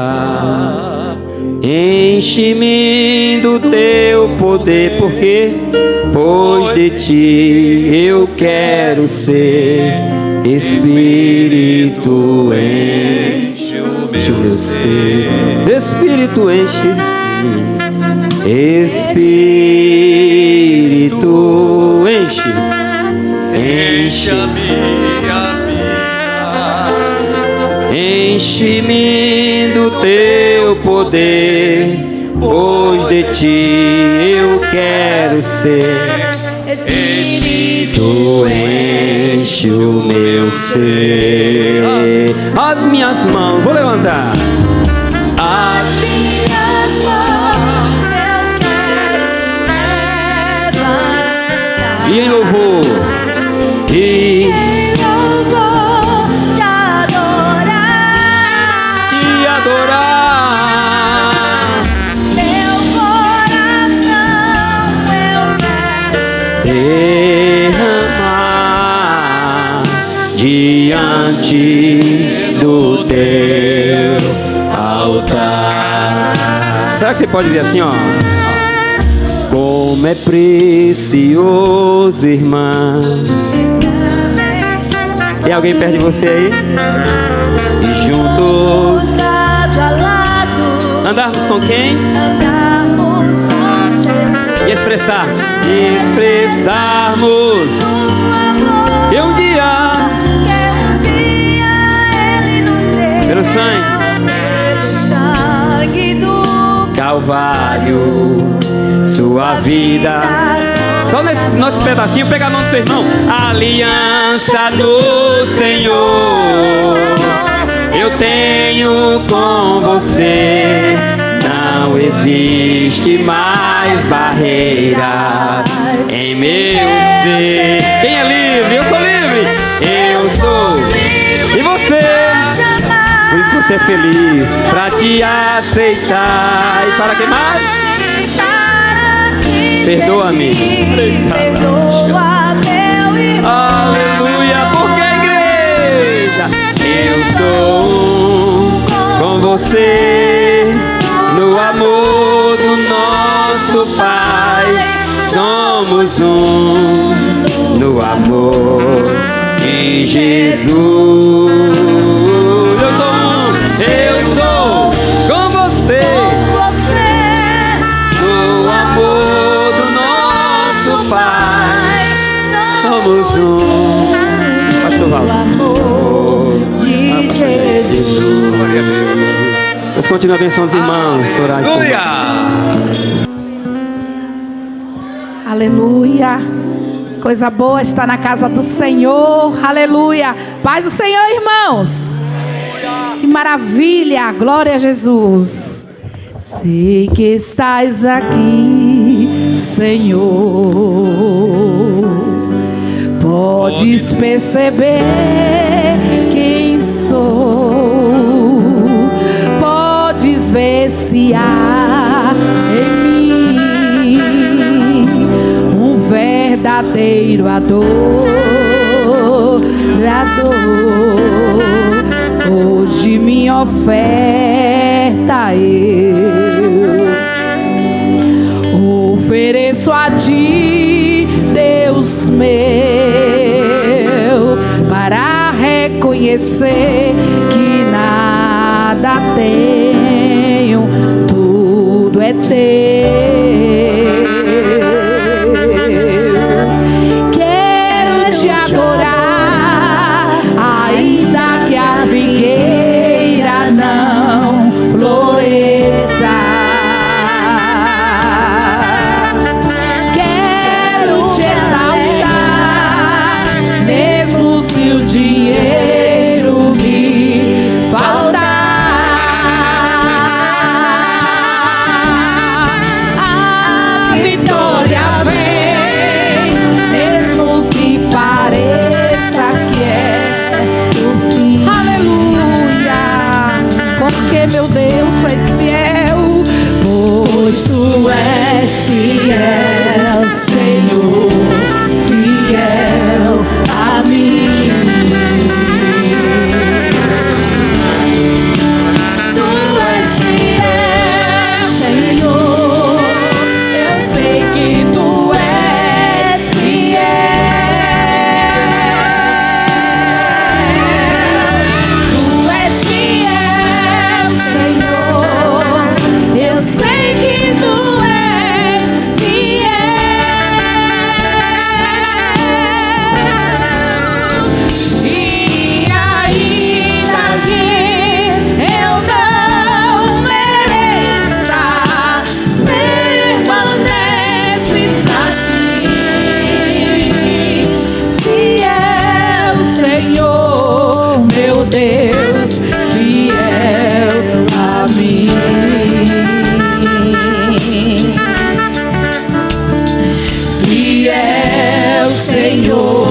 enche-me do teu poder, porque pois de ti eu quero ser. Espírito, enche o meu ser. Espírito, enche, sim. Espírito, enche, enche a minha vida, enche-me do teu poder, pois de ti eu quero ser. Espírito, enche o meu ser. As minhas mãos, vou levantar. As minhas mãos eu quero levantar. E em louvor. E em louvor te adorar. Te adorar. Meu coração eu quero derramar diante do teu altar. Será que você pode dizer assim, ó? Como é precioso, irmã. Tem alguém perto de você aí? E juntos lado a lado, andarmos com quem? Andarmos com Jesus. E expressarmos que um dia Ele nos deu pelo sangue do Calvário, sua vida. Só nesse nosso pedacinho, pega a mão do seu irmão. Aliança do Senhor eu tenho com você. Não existe mais barreiras em meu ser. Quem é livre? Eu sou livre. Eu sou livre. E você? Por isso que você é feliz. Pra te aceitar. E para que mais? amigo. Perdoa, meu irmão. Aleluia, porque a igreja, eu sou um com você, no amor do nosso Pai. Somos um no amor de Jesus. Eu sou com você, no amor do nosso Pai. Somos um. Pastor Val. De Jesus. Glória a Deus. Deus continua abençoando os irmãos. Orar e Aleluia. Coisa boa está na casa do Senhor. Aleluia. Paz do Senhor, irmãos. Que maravilha. Glória a Jesus. Sei que estás aqui, Senhor. Podes perceber quem sou. Podes ver se há em mim um verdadeiro adorador. Hoje minha oferta eu ofereço a ti, Deus meu, para reconhecer que nada tenho, tudo é teu. Quero te adorar, ainda que a figueira não floresça. Quero te exaltar, mesmo se o dinheiro me faltar. A vitória vem, mesmo que pareça que é o fim. Aleluia, porque meu Deus, tu és fiel, pois tu és fiel, Senhor, fiel a mim. Tu és fiel, Senhor, eu sei que tu és fiel. Tu és fiel, Senhor, eu sei que tu és fiel. E ainda que eu não mereça, permaneces assim, fiel, Senhor, meu Deus, fiel a mim. Fiel, Senhor,